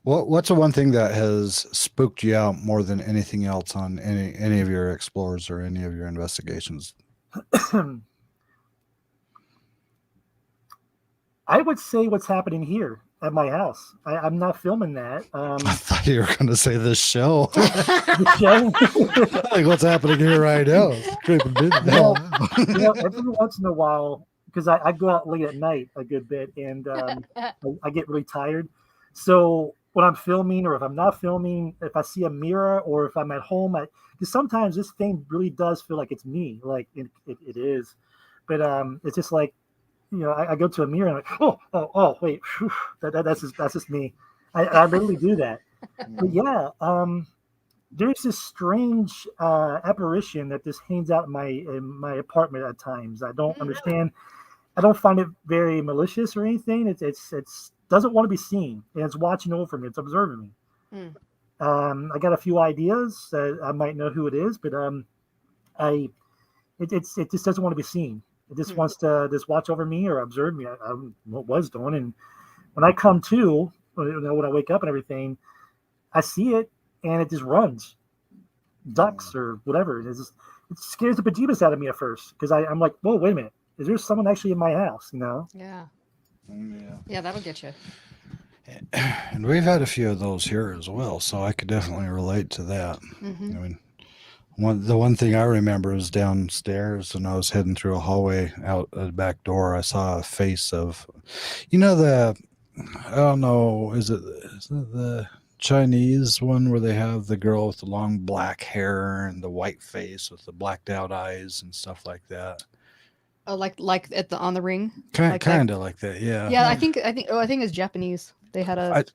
What's the one thing that has spooked you out more than anything else on any of your explores or any of your investigations? I would say what's happening here at my house. I'm not filming that. I thought you were going to say this show. The show? Like what's happening here right now? Every once in a while, because I go out late at night a good bit, and I get really tired. So when I'm filming, or if I'm not filming, if I see a mirror, or if I'm at home, because sometimes this thing really does feel like it's me, like it is. But it's just like, I go to a mirror and I'm like, oh, wait, whew, that's just me. I literally do that. But yeah, there's this strange apparition that just hangs out in my apartment at times. I don't understand. I don't find it very malicious or anything. It's doesn't want to be seen, and it's watching over me. It's observing me. I got a few ideas. I might know who it is, but it just doesn't want to be seen. It just wants to just watch over me or observe me. I was doing, and when I come to, when I wake up and everything, I see it, and it just runs, ducks or whatever. It scares the bejeebus out of me at first, because I'm like, whoa, wait a minute, is there someone actually in my house? Yeah, that'll get you. And we've had a few of those here as well, so I could definitely relate to that. I mean, the one thing I remember is downstairs when I was heading through a hallway out the back door, I saw a face of, I don't know, is it the Chinese one where they have the girl with the long black hair and the white face with the blacked out eyes and stuff like that? Oh, like on the ring, kind of like that, yeah. Yeah, I think it's Japanese. They had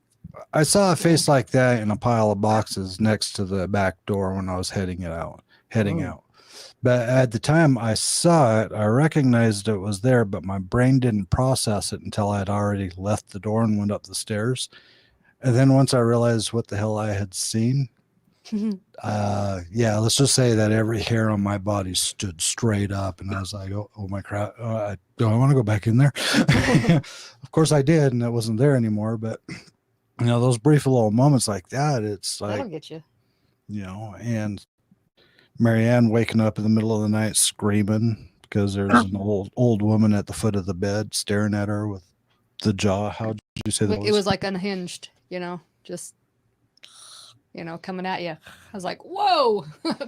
I saw a face like that in a pile of boxes next to the back door when I was heading out. But at the time I saw it, I recognized it was there, but my brain didn't process it until I had already left the door and went up the stairs. And then once I realized what the hell I had seen, let's just say that every hair on my body stood straight up, and I was like, oh my crap, do I want to go back in there? Of course I did, and it wasn't there anymore. But those brief little moments like that, it's like, that'll get you. And Marianne waking up in the middle of the night screaming because there's an old woman at the foot of the bed staring at her with the jaw. How did you say that? It was like unhinged, just coming at you. I was like, whoa,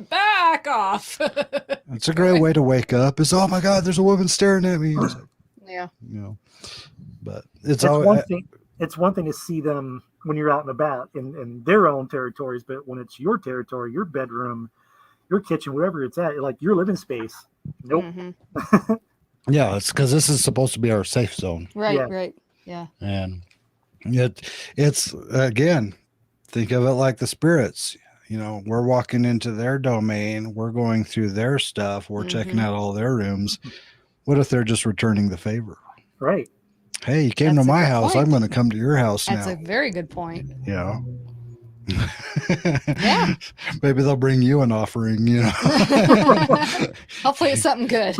back off. It's a great way to wake up. Is, oh my God, there's a woman staring at me. It's like, Yeah. But it's one thing. It's one thing to see them when you're out and about in their own territories, but when it's your territory, your bedroom, your kitchen, wherever it's at, like your living space. Nope. Mm-hmm. Yeah, it's because this is supposed to be our safe zone. Right. Yeah. And it's again, think of it like the spirits. We're walking into their domain, we're going through their stuff, we're checking out all their rooms. What if they're just returning the favor? Right. Hey, you came to my house. I'm going to come to your house now. That's a very good point. Yeah. Yeah. Maybe they'll bring you an offering, Hopefully it's something good.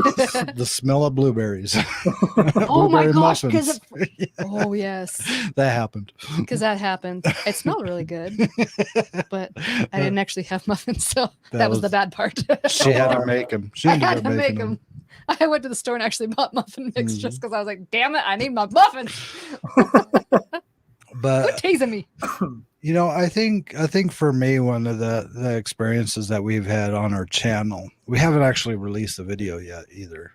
The smell of blueberries. Oh my Blueberry gosh. muffins. Oh yes. That happened. Because that happened. It smelled really good. But I didn't actually have muffins, so that was the bad part. She had to make them. I had to make them. I went to the store and actually bought muffin mix just because I was like, damn it, I need my muffins. But quit teasing me. I think for me, one of the experiences that we've had on our channel, we haven't actually released the video yet either.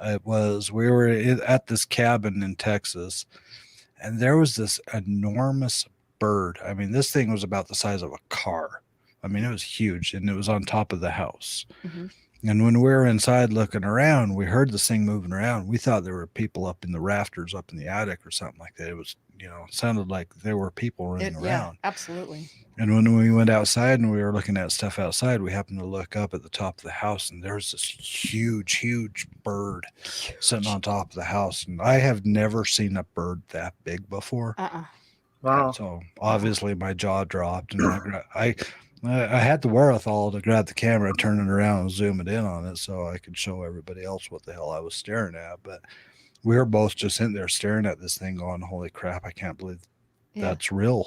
It was, we were at this cabin in Texas, and there was this enormous bird. I mean, this thing was about the size of a car. I mean, it was huge, and it was on top of the house. Mm-hmm. And when we were inside looking around, we heard this thing moving around. We thought there were people up in the rafters, up in the attic or something like that. It was, it sounded like there were people running around. Yeah, absolutely. And when we went outside and we were looking at stuff outside, we happened to look up at the top of the house, and there was this huge bird sitting on top of the house. And I have never seen a bird that big before. Wow. So obviously my jaw dropped, and I had the wherewithal to grab the camera, turn it around, and zoom it in on it so I could show everybody else what the hell I was staring at. But we were both just sitting there staring at this thing going, holy crap, I can't believe that's real.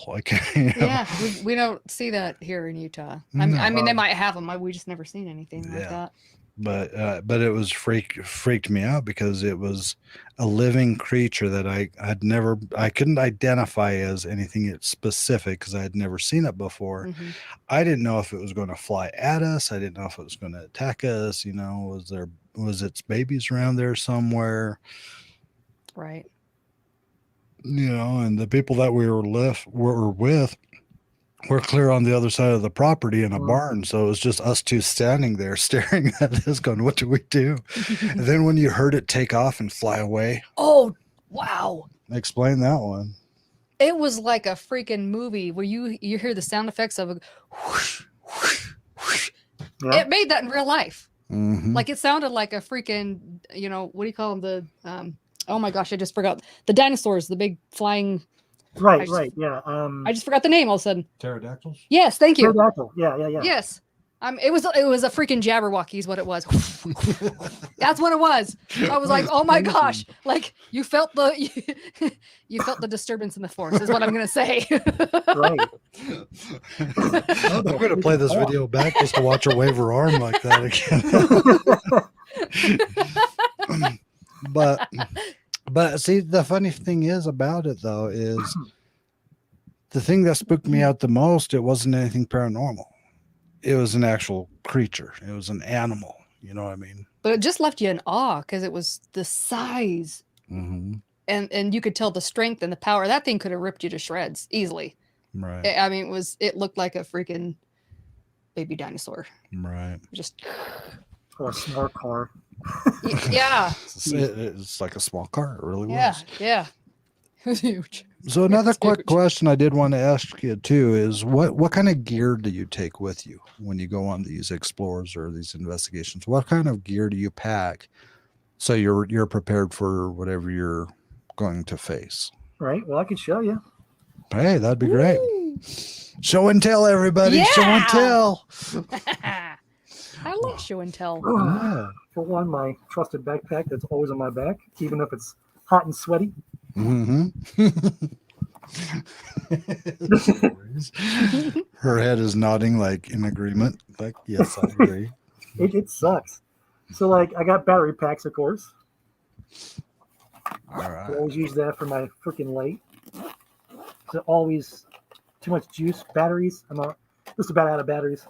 Yeah, we don't see that here in Utah. I mean, they might have them. We just never seen anything like that. But it was freaked me out because it was a living creature that I couldn't identify as anything specific because I had never seen it before. Mm-hmm. I didn't know if it was going to fly at us. I didn't know if it was going to attack us. Was its babies around there somewhere? Right. And the people that we were with we're clear on the other side of the property in a barn. So it was just us two standing there staring at this going, what do we do? And then when you heard it take off and fly away. Oh, wow. Explain that one. It was like a freaking movie where you hear the sound effects of a whoosh, whoosh, whoosh. Yeah. It made that in real life. Mm-hmm. Like it sounded like a freaking, what do you call them? Oh my gosh, I just forgot. The dinosaurs, the big flying... Right, yeah. I just forgot the name all of a sudden. Pterodactyls? Yes, thank you. Pterodactyl, yeah. Yes. It was a freaking Jabberwocky is what it was. That's what it was. I was like, oh my gosh. Like you felt the disturbance in the force is what I'm gonna say. Right. I'm gonna play this video back just to watch her wave her arm like that again. But see, the funny thing is about it, though, is the thing that spooked me out the most, it wasn't anything paranormal. It was an actual creature. It was an animal. You know what I mean? But it just left you in awe because it was the size. Mm-hmm. And you could tell the strength and the power. That thing could have ripped you to shreds easily. Right. It looked like a freaking baby dinosaur. Right. Just... Or a smart car. Yeah. It's like a small car. It really was. Yeah. It was huge. So another quick question I did want to ask you too is what kind of gear do you take with you when you go on these explores or these investigations? What kind of gear do you pack so you're prepared for whatever you're going to face? Right. Well, I could show you. Hey, that'd be great. Show and tell, everybody. Yeah! Show and tell. I love show and tell. For one, my trusted backpack that's always on my back, even if it's hot and sweaty. Mm-hmm. Her head is nodding like in agreement. Like, yes, I agree. It sucks. So, like, I got battery packs, of course. All right. I always use that for my freaking light. So always too much juice, batteries. I'm Just about out of batteries.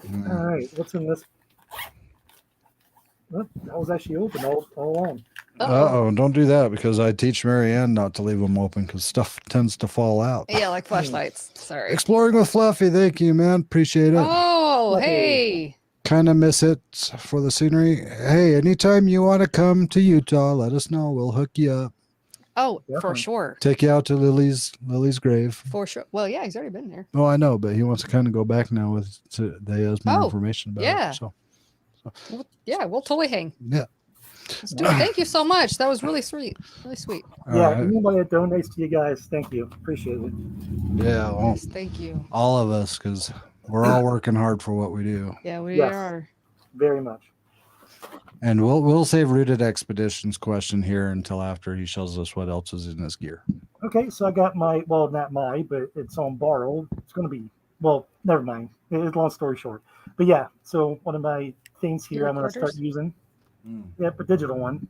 Mm. All right, what's in this? Well, that was actually open all along. Uh-oh, don't do that because I teach Marianne not to leave them open because stuff tends to fall out. Yeah, like flashlights. Sorry. Exploring with Fluffy, thank you, man. Appreciate it. Oh, Fluffy. hey. Kind of miss it for the scenery. Hey, anytime you want to come to Utah, let us know. We'll hook you up. Oh, for Definitely. sure. Take you out to Lily's grave. For sure. Well, yeah, he's already been there. Oh, I know, but he wants to kind of go back now with they has more Oh, information about yeah. it. So Yeah, we'll totally hang. yeah. Let's do it. Thank you so much. That was really sweet. Really sweet. All Yeah, right. anybody that donates to you guys, thank you. Appreciate it. Yeah, well, Yes, thank you. all of us, because we're all working hard for what we do. Yeah, we Yes. are. Very much. And we'll save Rooted Expeditions question here until after he shows us what else is in his gear. Okay, so I got my, well, not my, but it's on borrow. It's going to be, well, never mind. It's a long story short. But yeah, so one of my things here Your I'm going to start recorders? using. Yep, a digital one.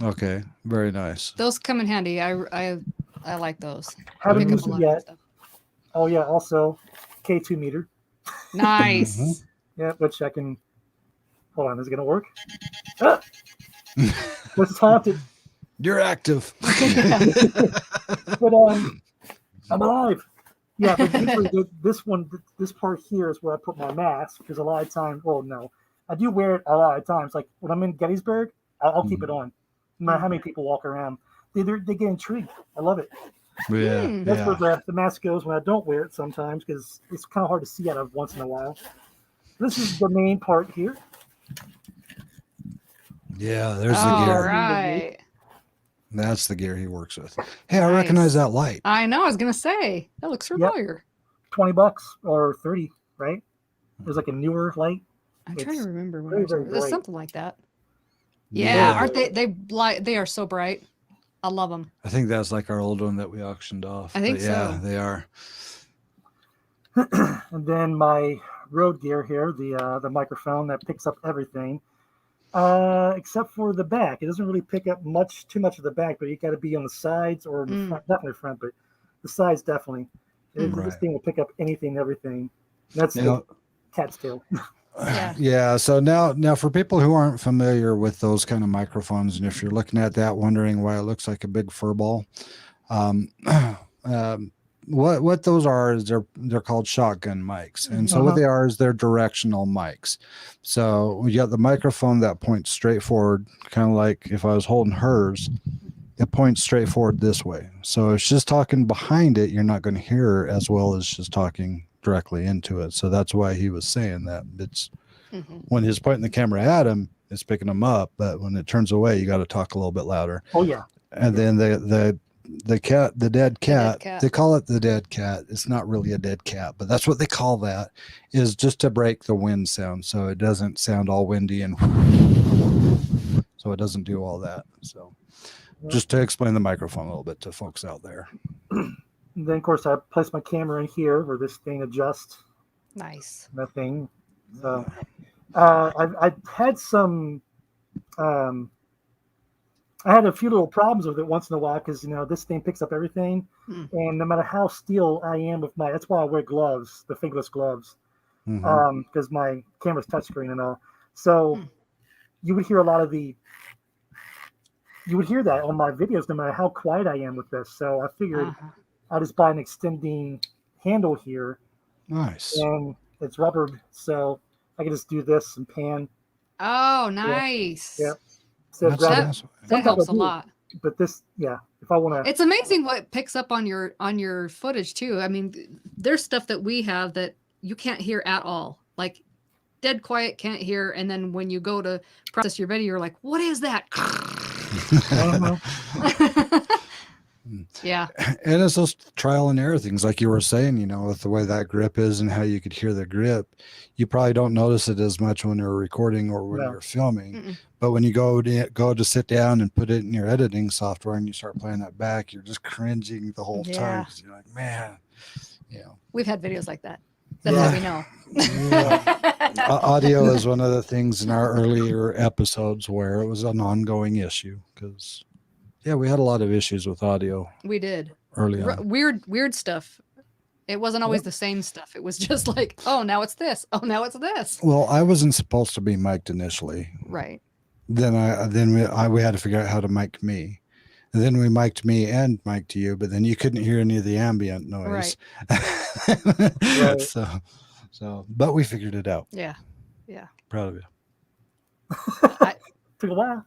Okay, very nice. Those come in handy. I like those. Haven't Pick up used a it lot of yet. stuff. Oh yeah, also K2 meter. Nice. Mhm. Yeah, which I can, hold on, is it going to work? Ah! This is haunted. You're active. But I'm alive. Yeah, but usually this part here is where I put my mask because a lot of times, well, no, I do wear it a lot of times. Like when I'm in Gettysburg, I'll keep it on. No matter how many people walk around, they get intrigued. I love it. Yeah, Hmm. That's yeah. where the mask goes when I don't wear it sometimes because it's kind of hard to see out of once in a while. This is the main part here. Yeah, there's the All gear. right. That's the gear he works with. Hey, I Nice. recognize that light. I know. I was gonna say that looks familiar. $20 or 30, right? There's like a newer light. I'm trying It's to remember what very, I was. very There's bright. something like that. Yeah, aren't they? They are so bright. I love them. I think that's like our old one that we auctioned off. I think But yeah, so. they are. And then my road gear here, the microphone that picks up everything, except for the back. It doesn't really pick up too much of the back, but you got to be on the sides or in the front, definitely front, but the sides definitely. This Right. thing will pick up anything and everything. That's Now, the cat's tail. Yeah. yeah. So now for people who aren't familiar with those kind of microphones, and if you're looking at that wondering why it looks like a big fur ball, what those are is they're called shotgun mics, and so what they are is they're directional mics. So we got the microphone that points straight forward, kind of like if I was holding hers, it points straight forward this way. So if she's talking behind it, you're not going to hear her as well as she's talking directly into it. So that's why he was saying that it's when he's pointing the camera at him, it's picking him up, but when it turns away, you got to talk a little bit louder. Oh yeah. And then the dead cat, cat. they call it the dead cat. It's not really a dead cat, but that's what they call that, is just to break the wind sound. So it doesn't sound all windy and so it doesn't do all that. So just to explain the microphone a little bit to folks out there. And then of course I place my camera in here where this thing adjusts. Nice. That thing. So I've had some. I had a few little problems with it once in a while because this thing picks up everything, and no matter how still I am with that's why I wear gloves, the fingerless gloves, because my camera's touchscreen and all. So you would hear a lot of you would hear that on my videos no matter how quiet I am with this. So I figured I'll just buy an extending handle here. Nice. And it's rubbered, so I can just do this and pan. Oh, nice. Yeah. So That's That helps a lot. But this, if I want to, It's amazing what it picks up on your footage too. I mean, there's stuff that we have that you can't hear at all. Like dead quiet, can't hear, and then when you go to process your video, you're like, "What is that?" Yeah. And it's those trial and error things, like you were saying, with the way that grip is and how you could hear the grip. You probably don't notice it as much when you're recording or when you're filming. But when you go to sit down and put it in your editing software and you start playing that back, you're just cringing the whole time because you're like, man, We've had videos like that. That's how we know. Audio is one of the things in our earlier episodes where it was an ongoing issue because we had a lot of issues with audio. We did early on. Weird stuff It wasn't always the same stuff. It was just like, oh, now it's this. Oh, now it's this. Well, I wasn't supposed to be mic'd initially. Right. Then we had to figure out how to mic me. And then we mic'd me and mic'd you, but then you couldn't hear any of the ambient noise. Right. But we figured it out. Yeah. Yeah. Proud of you. Took a while.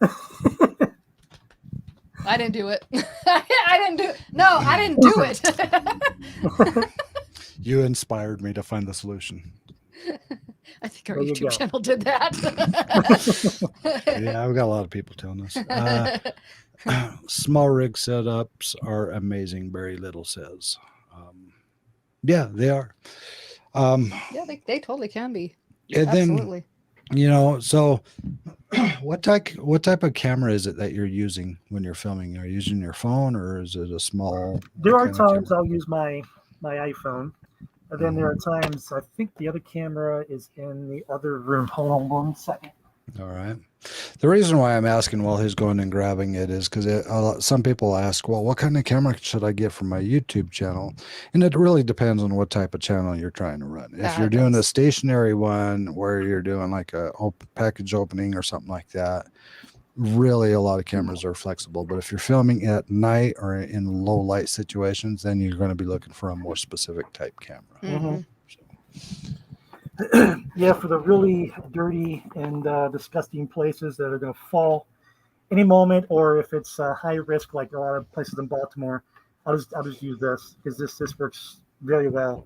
I didn't do it. I didn't do it. No, I didn't do it. You inspired me to find the solution. I think our YouTube channel did that. Yeah, we've got a lot of people telling us. Small rig setups are amazing, Barry Little says. Yeah, they are. Yeah, they totally can be. And Absolutely. Then, so what type of camera is it that you're using when you're filming? Are you using your phone or is it a small? There are times I'll use my iPhone. And then there are times, I think the other camera is in the other room. Hold on 1 second. All right. The reason why I'm asking while he's going and grabbing it is because some people ask, well, what kind of camera should I get for my YouTube channel? And it really depends on what type of channel you're trying to run. If you're doing a stationary one where you're doing like a package opening or something like that, really a lot of cameras are flexible. But if you're filming at night or in low light situations, then you're going to be looking for a more specific type camera. Mm-hmm. Yeah, for the really dirty and disgusting places that are going to fall any moment, or if it's high risk, like a lot of places in Baltimore, I'll just use this because this works very well.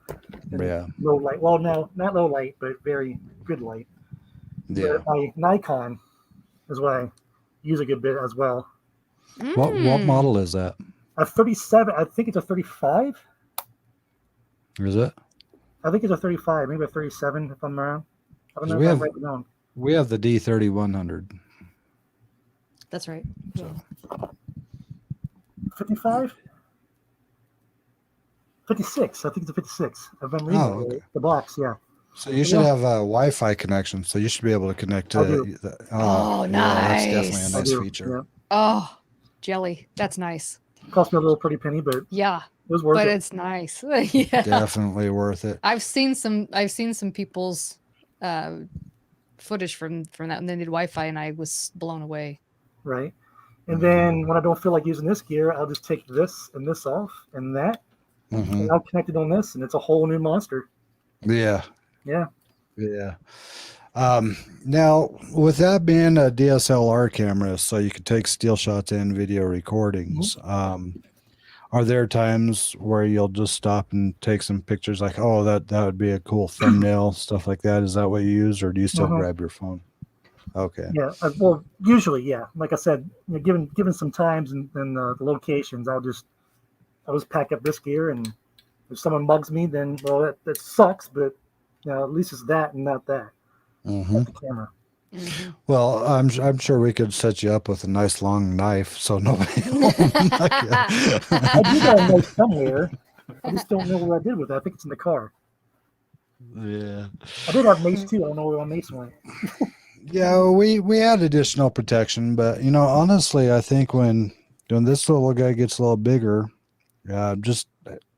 Yeah. Low light. Well, no, not low light, but very good light. Yeah. But my Nikon is what I use a good bit as well. What model is that? A 37. I think it's a 35. Is it? I think it's a 35, maybe a 37 if I'm wrong. I don't know if I'm right or wrong. We have the D3100. That's right. So. 55? 56. I think it's a 56. I've been reading the box, yeah. So you should have a Wi-Fi connection, so you should be able to connect to nice. That's definitely a nice feature. Yeah. Oh, jelly. That's nice. Cost me a little pretty penny, but yeah. It was worth it. But it's nice. Yeah. Definitely worth it. I've seen some people's footage from that, and they did Wi-Fi, and I was blown away. Right. And then when I don't feel like using this gear, I'll just take this and this off and that. Mm-hmm. And I'll connect it on this, and it's a whole new monster. Yeah. Yeah. Yeah. Now, with that being a DSLR camera, so you could take still shots and video recordings, are there times where you'll just stop and take some pictures like, oh, that would be a cool thumbnail, stuff like that? Is that what you use, or do you still grab your phone? Okay. Yeah. Well, usually, yeah. Like I said, given some times and the locations, I'll just pack up this gear, and if someone mugs me, then that sucks, but at least it's that and not that. Mm-hmm. The camera. Mm-hmm. Well, I'm sure we could set you up with a nice long knife, so nobody. I do got a knife somewhere. I just don't know what I did with it. I think it's in the car. Yeah. I did have mace too. I don't know where my mace went. Yeah, we had additional protection, but honestly, I think when this little guy gets a little bigger, just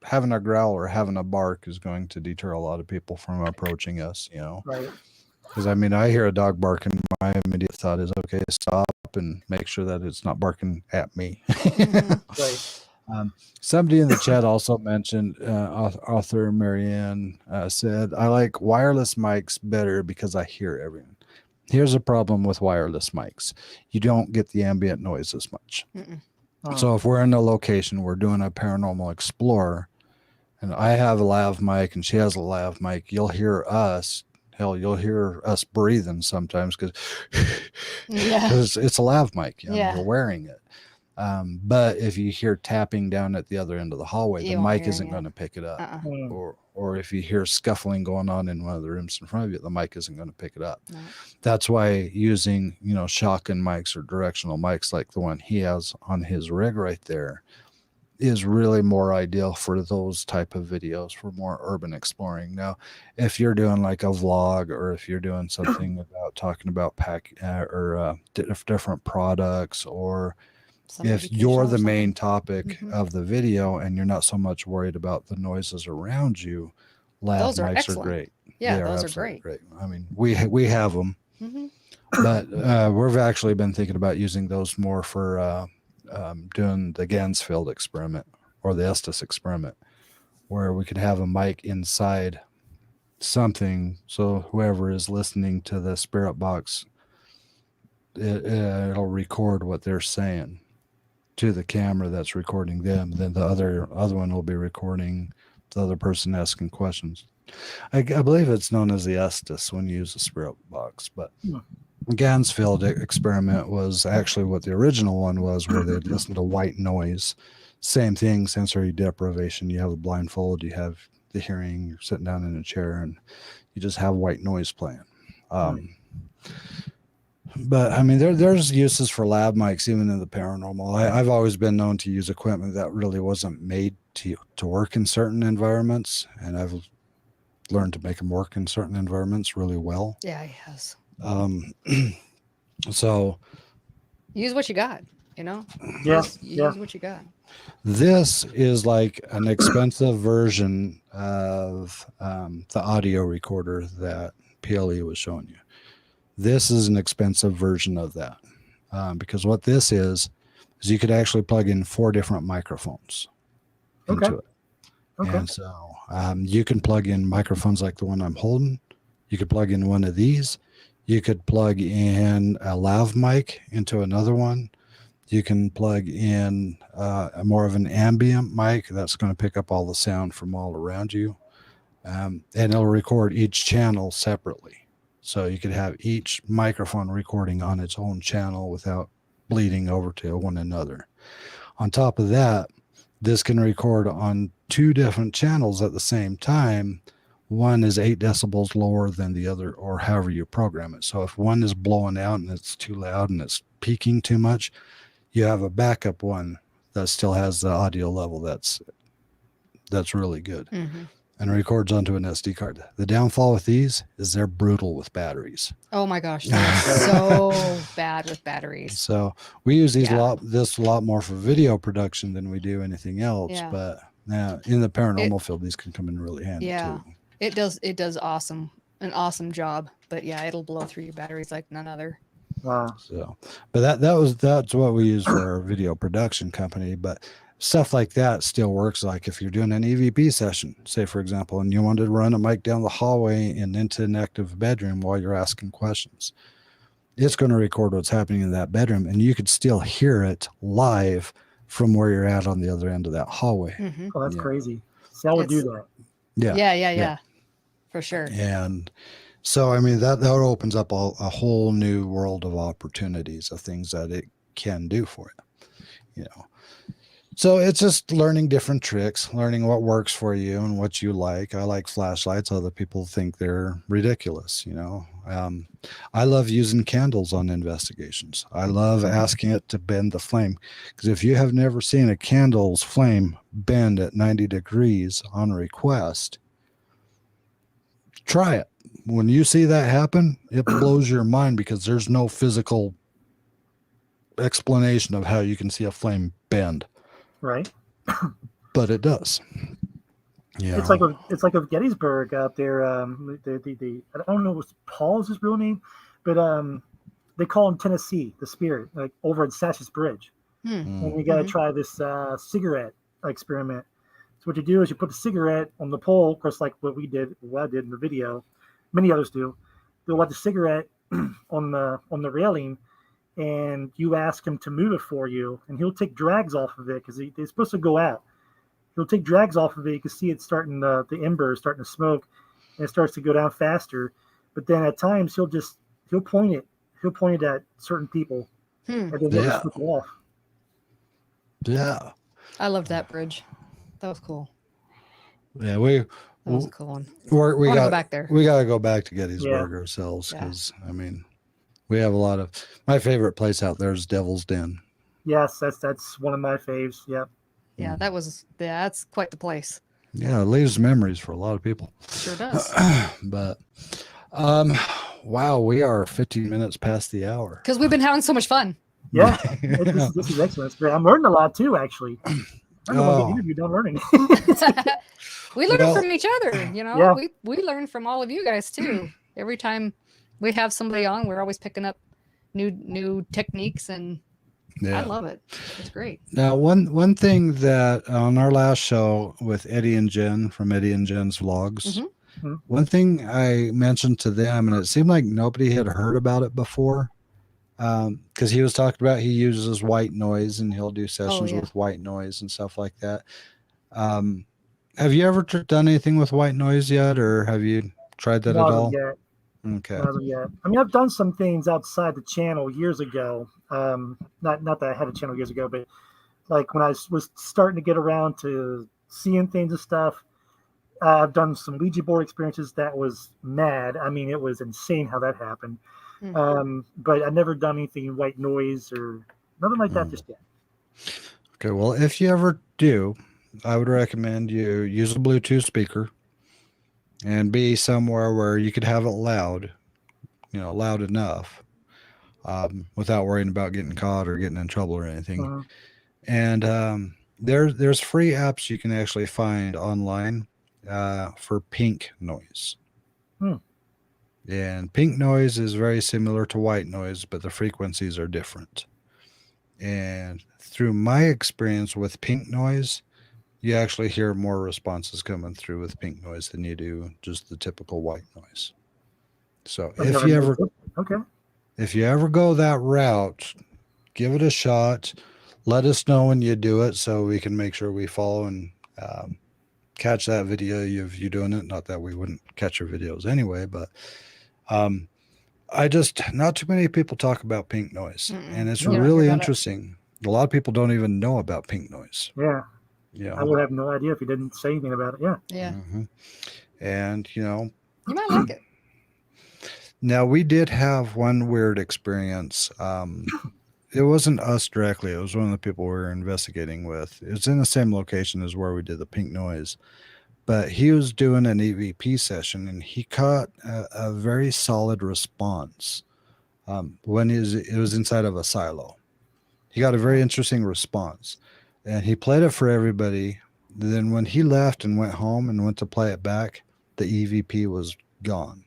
having a growl or having a bark is going to deter a lot of people from approaching us. Right. Because I hear a dog barking, my immediate thought is, okay, stop and make sure that it's not barking at me. Right. Somebody in the chat also mentioned, author Marianne said, I like wireless mics better because I hear everything. Here's a problem with wireless mics. You don't get the ambient noise as much. So if we're in a location, we're doing a paranormal explorer, and I have a lav mic and she has a lav mic, you'll hear us. Hell, you'll hear us breathing sometimes because it's a lav mic. We're wearing it. But if you hear tapping down at the other end of the hallway, the mic isn't going to pick it up. Or if you hear scuffling going on in one of the rooms in front of you, the mic isn't going to pick it up. No. That's why using, shotgun mics or directional mics like the one he has on his rig right there is really more ideal for those type of videos, for more urban exploring. Now, if you're doing like a vlog, or if you're doing something about talking about different products, or Somebody if can you're show the something. main topic Mhm. of the video and you're not so much worried about the noises around you, lav Those are mics are excellent. great. Yeah, They are those are absolutely great. great. I mean, we have them, Hmm. but we've actually been thinking about using those more for doing the Gansfield experiment or the Estes experiment, where we could have a mic inside something, so whoever is listening to the spirit box, it'll record what they're saying to the camera that's recording them. Then the other one will be recording the other person asking questions. I believe it's known as the Estes when you use the spirit box, but Hmm. Gansfield experiment was actually what the original one was, where they'd listen to white noise. Same thing, sensory deprivation. You have a blindfold, you have the hearing, you're sitting down in a chair, and you just have white noise playing. But I mean, there's uses for lab mics even in the paranormal. I've always been known to use equipment that really wasn't made to work in certain environments, and I've learned to make them work in certain environments really well. Yeah, he has. So Use what you got, you know? Yeah, Use what you got. this is like an expensive version of the audio recorder that PLE was showing you. This is an expensive version of that because what this is you could actually plug in 4 different microphones into it. Okay. And so you can plug in microphones like the one I'm holding. You could plug in one of these. You could plug in a lav mic into another one. You can plug in more of an ambient mic that's going to pick up all the sound from all around you. And it'll record each channel separately. So you could have each microphone recording on its own channel without bleeding over to one another. On top of that, this can record on 2 different channels at the same time. One is 8 decibels lower than the other, or however you program it. So if one is blowing out and it's too loud and it's peaking too much, you have a backup one that still has the audio level that's really good. Mm-hmm. And records onto an SD card. The downfall with these is they're brutal with batteries. Oh my gosh, they're so bad with batteries. So we use these a lot more for video production than we do anything else. Yeah. But now in the paranormal field, these can come in really handy too. It does an awesome job. But yeah, it'll blow through your batteries like none other. Wow. So, but that's what we use for our video production company. But stuff like that still works. Like if you're doing an EVP session, say for example, and you wanted to run a mic down the hallway and into an active bedroom while you're asking questions, it's going to record what's happening in that bedroom, and you could still hear it live from where you're at on the other end of that hallway. Mm-hmm. Oh, that's crazy. See, I would do that. Yeah, for sure. And so, I mean, that opens up a whole new world of opportunities of things that it can do for you, So it's just learning different tricks, learning what works for you and what you like. I like flashlights. Other people think they're ridiculous, I love using candles on investigations. I love asking it to bend the flame, because if you have never seen a candle's flame bend at 90 degrees on request, try it. When you see that happen, it blows your mind, because there's no physical explanation of how you can see a flame bend. Right. But it does. Yeah. It's like a Gettysburg out there. The I don't know what's Paul's his real name, but they call him Tennessee, the Spirit, like over at Sash's Bridge. And you got to try this cigarette experiment. So what you do is you put the cigarette on the pole, of course, like what I did in the video. Many others do. They'll let the cigarette on the railing, and you ask him to move it for you, and he'll take drags off of it because they're supposed to go out. He'll take drags off of it. You can see it starting the embers starting to smoke, and it starts to go down faster. But then at times he'll point it at certain people, and then they'll just flip it off. Yeah, I loved that bridge. That was cool. Yeah, that was a cool one. We got to go back there. We got to go back to Gettysburg ourselves, because I mean, we have a lot of. My favorite place out there is Devil's Den. Yes, that's one of my faves. Yep. Yeah, that's quite the place. Yeah, it leaves memories for a lot of people. Sure does. But wow, we are 15 minutes past the hour. Because we've been having so much fun. Yeah, this is excellent. It's great. I'm learning a lot too, actually. I don't know what interview done learning. We learn from each other, you know. Yeah. We learn from all of you guys too. Every time we have somebody on, we're always picking up new techniques, and I love it. It's great. Now, one thing that on our last show with Eddie and Jen from Eddie and Jen's vlogs, one thing I mentioned to them, and it seemed like nobody had heard about it before, because he was talking about he uses white noise and he'll do sessions with white noise and stuff like that. Have you ever done anything with white noise yet, or have you tried that at all? Yet. Okay. Not yet. I mean, I've done some things outside the channel years ago. Not that I had a channel years ago, but like when I was starting to get around to seeing things and stuff, I've done some Ouija board experiences that was mad. I mean, it was insane how that happened. But I've never done anything white noise or nothing like that just yet. Okay. Well, if you ever do, I would recommend you use a Bluetooth speaker and be somewhere where you could have it loud, loud enough, without worrying about getting caught or getting in trouble or anything. And there's free apps you can actually find online for pink noise. And pink noise is very similar to white noise, but the frequencies are different. And through my experience with pink noise, you actually hear more responses coming through with pink noise than you do just the typical white noise. So if you ever go that route, give it a shot. Let us know when you do it so we can make sure we follow and catch that video of you doing it. Not that we wouldn't catch your videos anyway, but not too many people talk about pink noise, and it's really interesting. A lot of people don't even know about pink noise. Yeah, I would have no idea if you didn't say anything about it. Yeah. And you might like it. Now, we did have one weird experience. It wasn't us directly. It was one of the people we were investigating with. It's in the same location as where we did the pink noise. But he was doing an EVP session, and he caught a very solid response when it was inside of a silo. He got a very interesting response. And he played it for everybody. Then when he left and went home and went to play it back, the EVP was gone.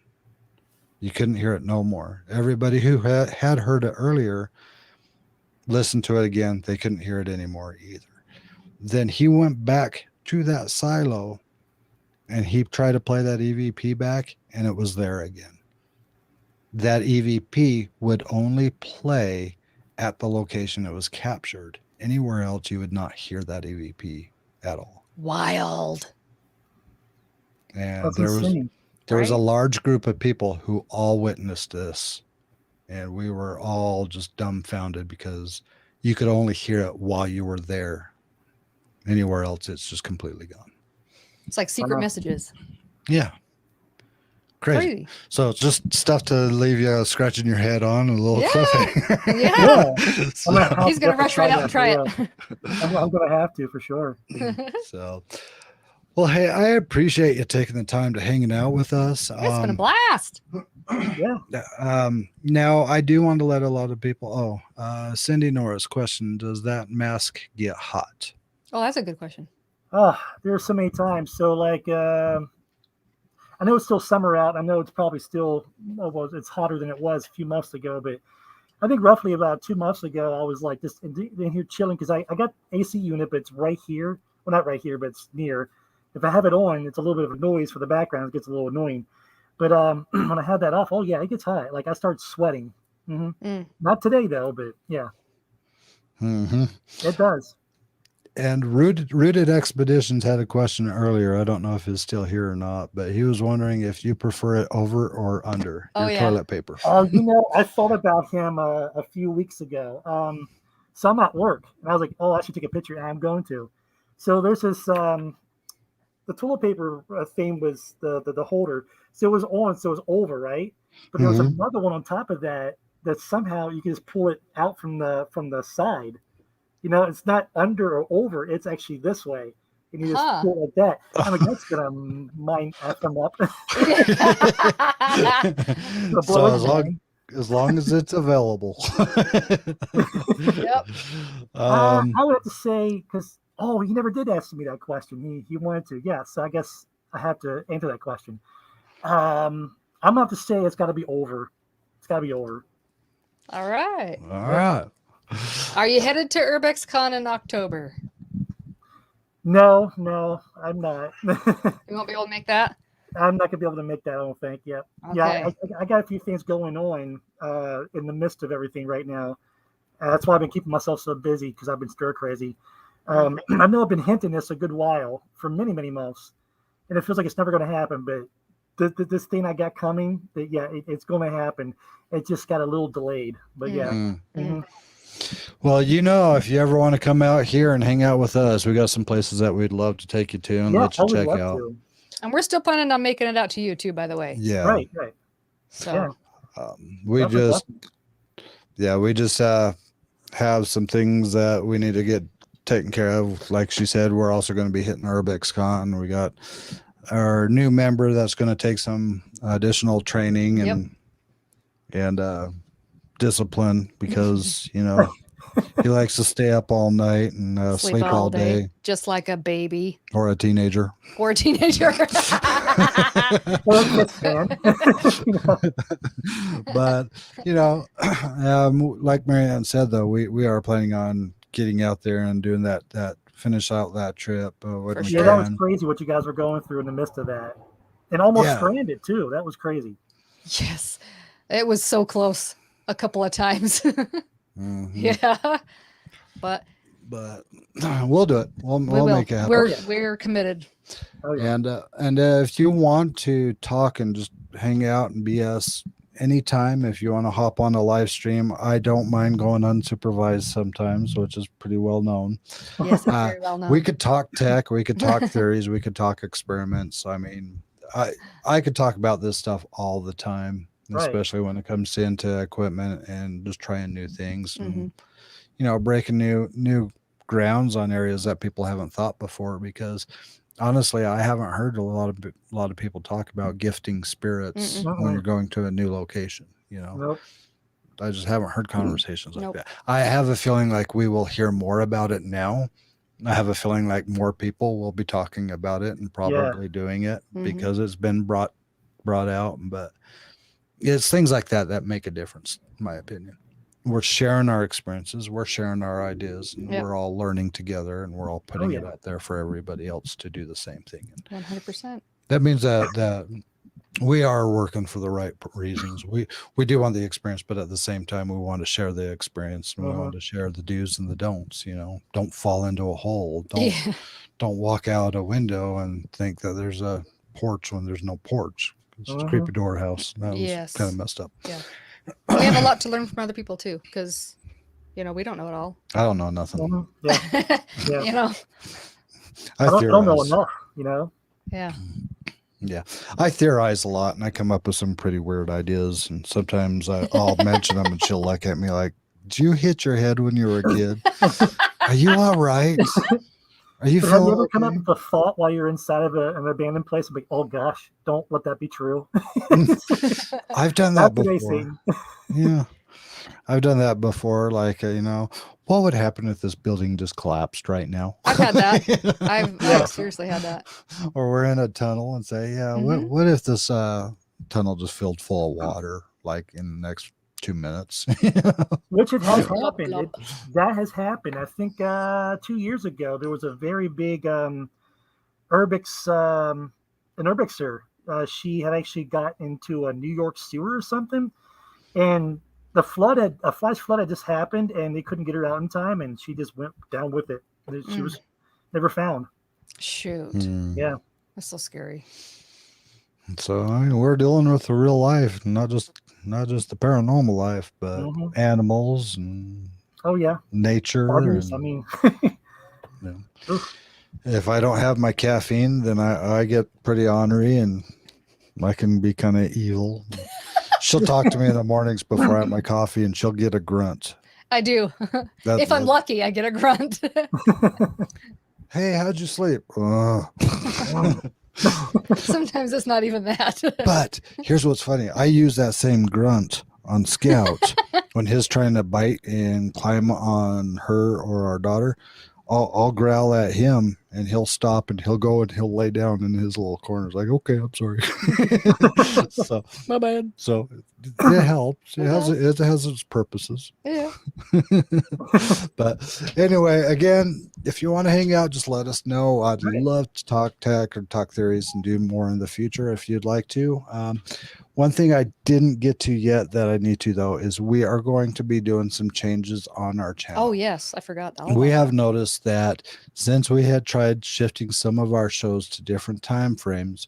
You couldn't hear it no more. Everybody who had heard it earlier listened to it again. They couldn't hear it anymore either. Then he went back to that silo and he tried to play that EVP back, and it was there again. That EVP would only play at the location it was captured. Anywhere else, you would not hear that EVP at all. Wild. And there was a large group of people who all witnessed this, and we were all just dumbfounded because you could only hear it while you were there. Anywhere else, it's just completely gone. It's like secret messages. Yeah. Crazy. So it's just stuff to leave you scratching your head on a little cliffhanger. Yeah. So, he's gonna rush right out and try it. I'm gonna have to for sure. So, well, hey, I appreciate you taking the time to hanging out with us. It's been a blast. Yeah. Now I do want to let a lot of people. Cindy Norris question: does that mask get hot? Oh, that's a good question. There are so many times. So like. I know it's still summer out. I know it's probably still, it's hotter than it was a few months ago, but I think roughly about 2 months ago, I was like just in here chilling because I got AC unit, but it's right here. Well, not right here, but it's near. If I have it on, it's a little bit of a noise for the background. It gets a little annoying. But when I had that off, it gets hot. Like I start sweating. Not today though, but yeah. It does. And Rooted Expeditions had a question earlier. I don't know if it's still here or not, but he was wondering if you prefer it over or under your toilet paper. I thought about him a few weeks ago. So I'm at work, and I was like, I should take a picture, and I'm going to. So there's this, the toilet paper thing was the holder. So it was on, so it was over, right? But there was another one on top of that somehow you can just pull it out from the side. It's not under or over. It's actually this way. And you just pull it like that. I'm like, that's going to mind F them up. So as long as it's available. Yep. I would have to say, because, he never did ask me that question. He wanted to. Yeah, so I guess I have to answer that question. I'm going to have to say it's got to be over. It's got to be over. All right. All right. Are you headed to UrbexCon in October? No, I'm not. You won't be able to make that? I'm not going to be able to make that, I don't think. Yeah. Okay. Yeah, I got a few things going on in the midst of everything right now. That's why I've been keeping myself so busy, because I've been stir crazy. I know I've been hinting this a good while, for many, many months, and it feels like it's never going to happen. But this thing I got coming, it's going to happen. It just got a little delayed, but yeah. Mm-hmm. Well, if you ever want to come out here and hang out with us, we got some places that we'd love to take you to and let you check out. And we're still planning on making it out to you too, by the way. Yeah. Right. So we just have some things that we need to get taken care of. Like she said, we're also going to be hitting UrbexCon. We got our new member that's going to take some additional training and discipline, because he likes to stay up all night and sleep all day, just like a baby or a teenager. But like Marianne said, though, we are planning on getting out there and doing that, finish out that trip. That was crazy what you guys were going through in the midst of that, and almost stranded too. That was crazy. Yes, it was so close a couple of times. Mm-hmm. Yeah, but we'll do it. We'll make it happen. We're committed. Oh, yeah. And if you want to talk and just hang out and BS anytime, if you want to hop on a live stream, I don't mind going unsupervised sometimes, which is pretty well known. Yes, it's very well known. We could talk tech, we could talk theories, we could talk experiments. I mean, I could talk about this stuff all the time. Especially when it comes into equipment and just trying new things and breaking new grounds on areas that people haven't thought before, because honestly I haven't heard a lot of people talk about gifting spirits when you're going to a new location. Nope. I just haven't heard conversations like that. I have a feeling like we will hear more about it now. I have a feeling like more people will be talking about it and probably doing it because it's been brought out. But it's things like that make a difference, in my opinion. We're sharing our experiences, we're sharing our ideas, and we're all learning together, and we're all putting it out there for everybody else to do the same thing. 100%. That means that we are working for the right reasons. We do want the experience, but at the same time, we want to share the experience, and we want to share the do's and the don'ts. Don't fall into a hole. Don't walk out a window and think that there's a porch when there's no porch. It's a creepy door house. That was kind of messed up. Yeah. We have a lot to learn from other people too, because we don't know it all. I don't know nothing. Yeah. I don't know enough. Yeah. Yeah, I theorize a lot, and I come up with some pretty weird ideas. And sometimes I'll mention them, and she'll look at me like, "Did you hit your head when you were a kid? Are you all right? Have you ever come up with a thought while you're inside of an abandoned place? Like, oh gosh, don't let that be true." I've done that before. Yeah, I've done that before. Like, what would happen if this building just collapsed right now? I've had that. I've seriously had that. Or we're in a tunnel and say, what if this tunnel just filled full of water, like in the next 2 minutes? Which it has happened. That has happened. I think 2 years ago there was a very big an urbexer. She had actually got into a New York sewer or something, and a flash flood had just happened, and they couldn't get her out in time, and she just went down with it. She was never found. Shoot. Yeah, that's so scary. So we're dealing with the real life, not just the paranormal life, but animals and nature. Buggers, if I don't have my caffeine, then I get pretty ornery, and I can be kind of evil. She'll talk to me in the mornings before I have my coffee, and she'll get a grunt. I do. If I'm lucky, I get a grunt. Hey, how'd you sleep? Sometimes it's not even that. But here's what's funny. I use that same grunt on Scout, when he's trying to bite and climb on her or our daughter, I'll growl at him and he'll stop and he'll go and he'll lay down in his little corner. It's like, okay, I'm sorry. So My bad. So it helps. It has its purposes. Yeah. But anyway, again, if you want to hang out, just let us know. I'd love to talk tech or talk theories and do more in the future if you'd like to. One thing I didn't get to yet that I need to, though, is we are going to be doing some changes on our channel. Oh, yes. I forgot. We have noticed that since we had tried shifting some of our shows to different time frames,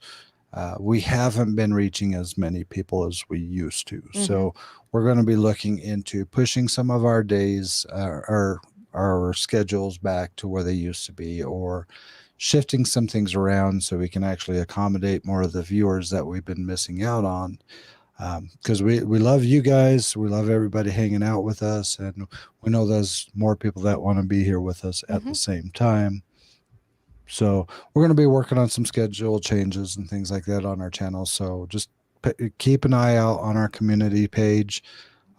we haven't been reaching as many people as we used to. Mm-hmm. So we're going to be looking into pushing some of our days, our schedules back to where they used to be, or shifting some things around so we can actually accommodate more of the viewers that we've been missing out on. Because we love you guys. We love everybody hanging out with us. And we know there's more people that want to be here with us at the same time. So we're going to be working on some schedule changes and things like that on our channel. So just keep an eye out on our community page.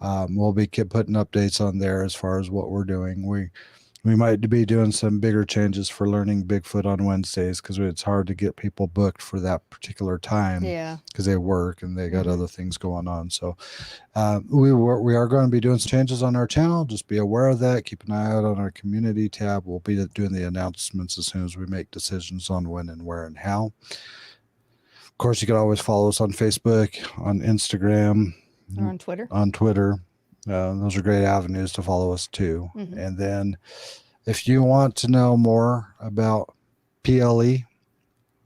We'll be putting updates on there as far as what we're doing. We might be doing some bigger changes for learning Bigfoot on Wednesdays because it's hard to get people booked for that particular time. Yeah. Because they work and they got other things going on. So we are going to be doing some changes on our channel. Just be aware of that. Keep an eye out on our community tab. We'll be doing the announcements as soon as we make decisions on when and where and how. Of course, you can always follow us on Facebook, on Instagram, or on Twitter. Those are great avenues to follow us too. And then if you want to know more about PLE,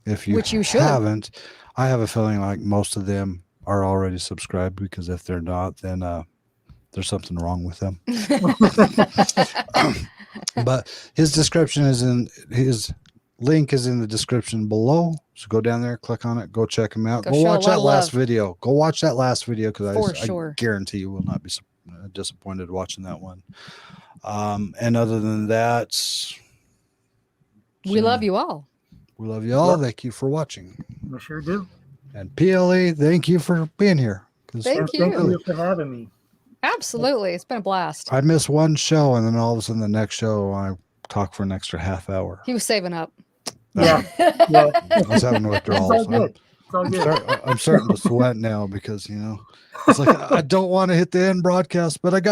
which you haven't, I have a feeling like most of them are already subscribed, because if they're not, then there's something wrong with them. But his link is in the description below. So go down there, click on it, go check him out. Go watch that last video. Go watch that last video, because I guarantee you will not be disappointed watching that one. And other than that, we love you all. We love you all. Thank you for watching. We sure do. And PLE, thank you for being here. Thank you for having me. Absolutely. It's been a blast. I missed one show, and then all of a sudden the next show I talk for an extra half hour. He was saving up. Yeah. I was having withdrawals. It's I'm starting to sweat now because, it's like I don't want to hit the end broadcast, but I got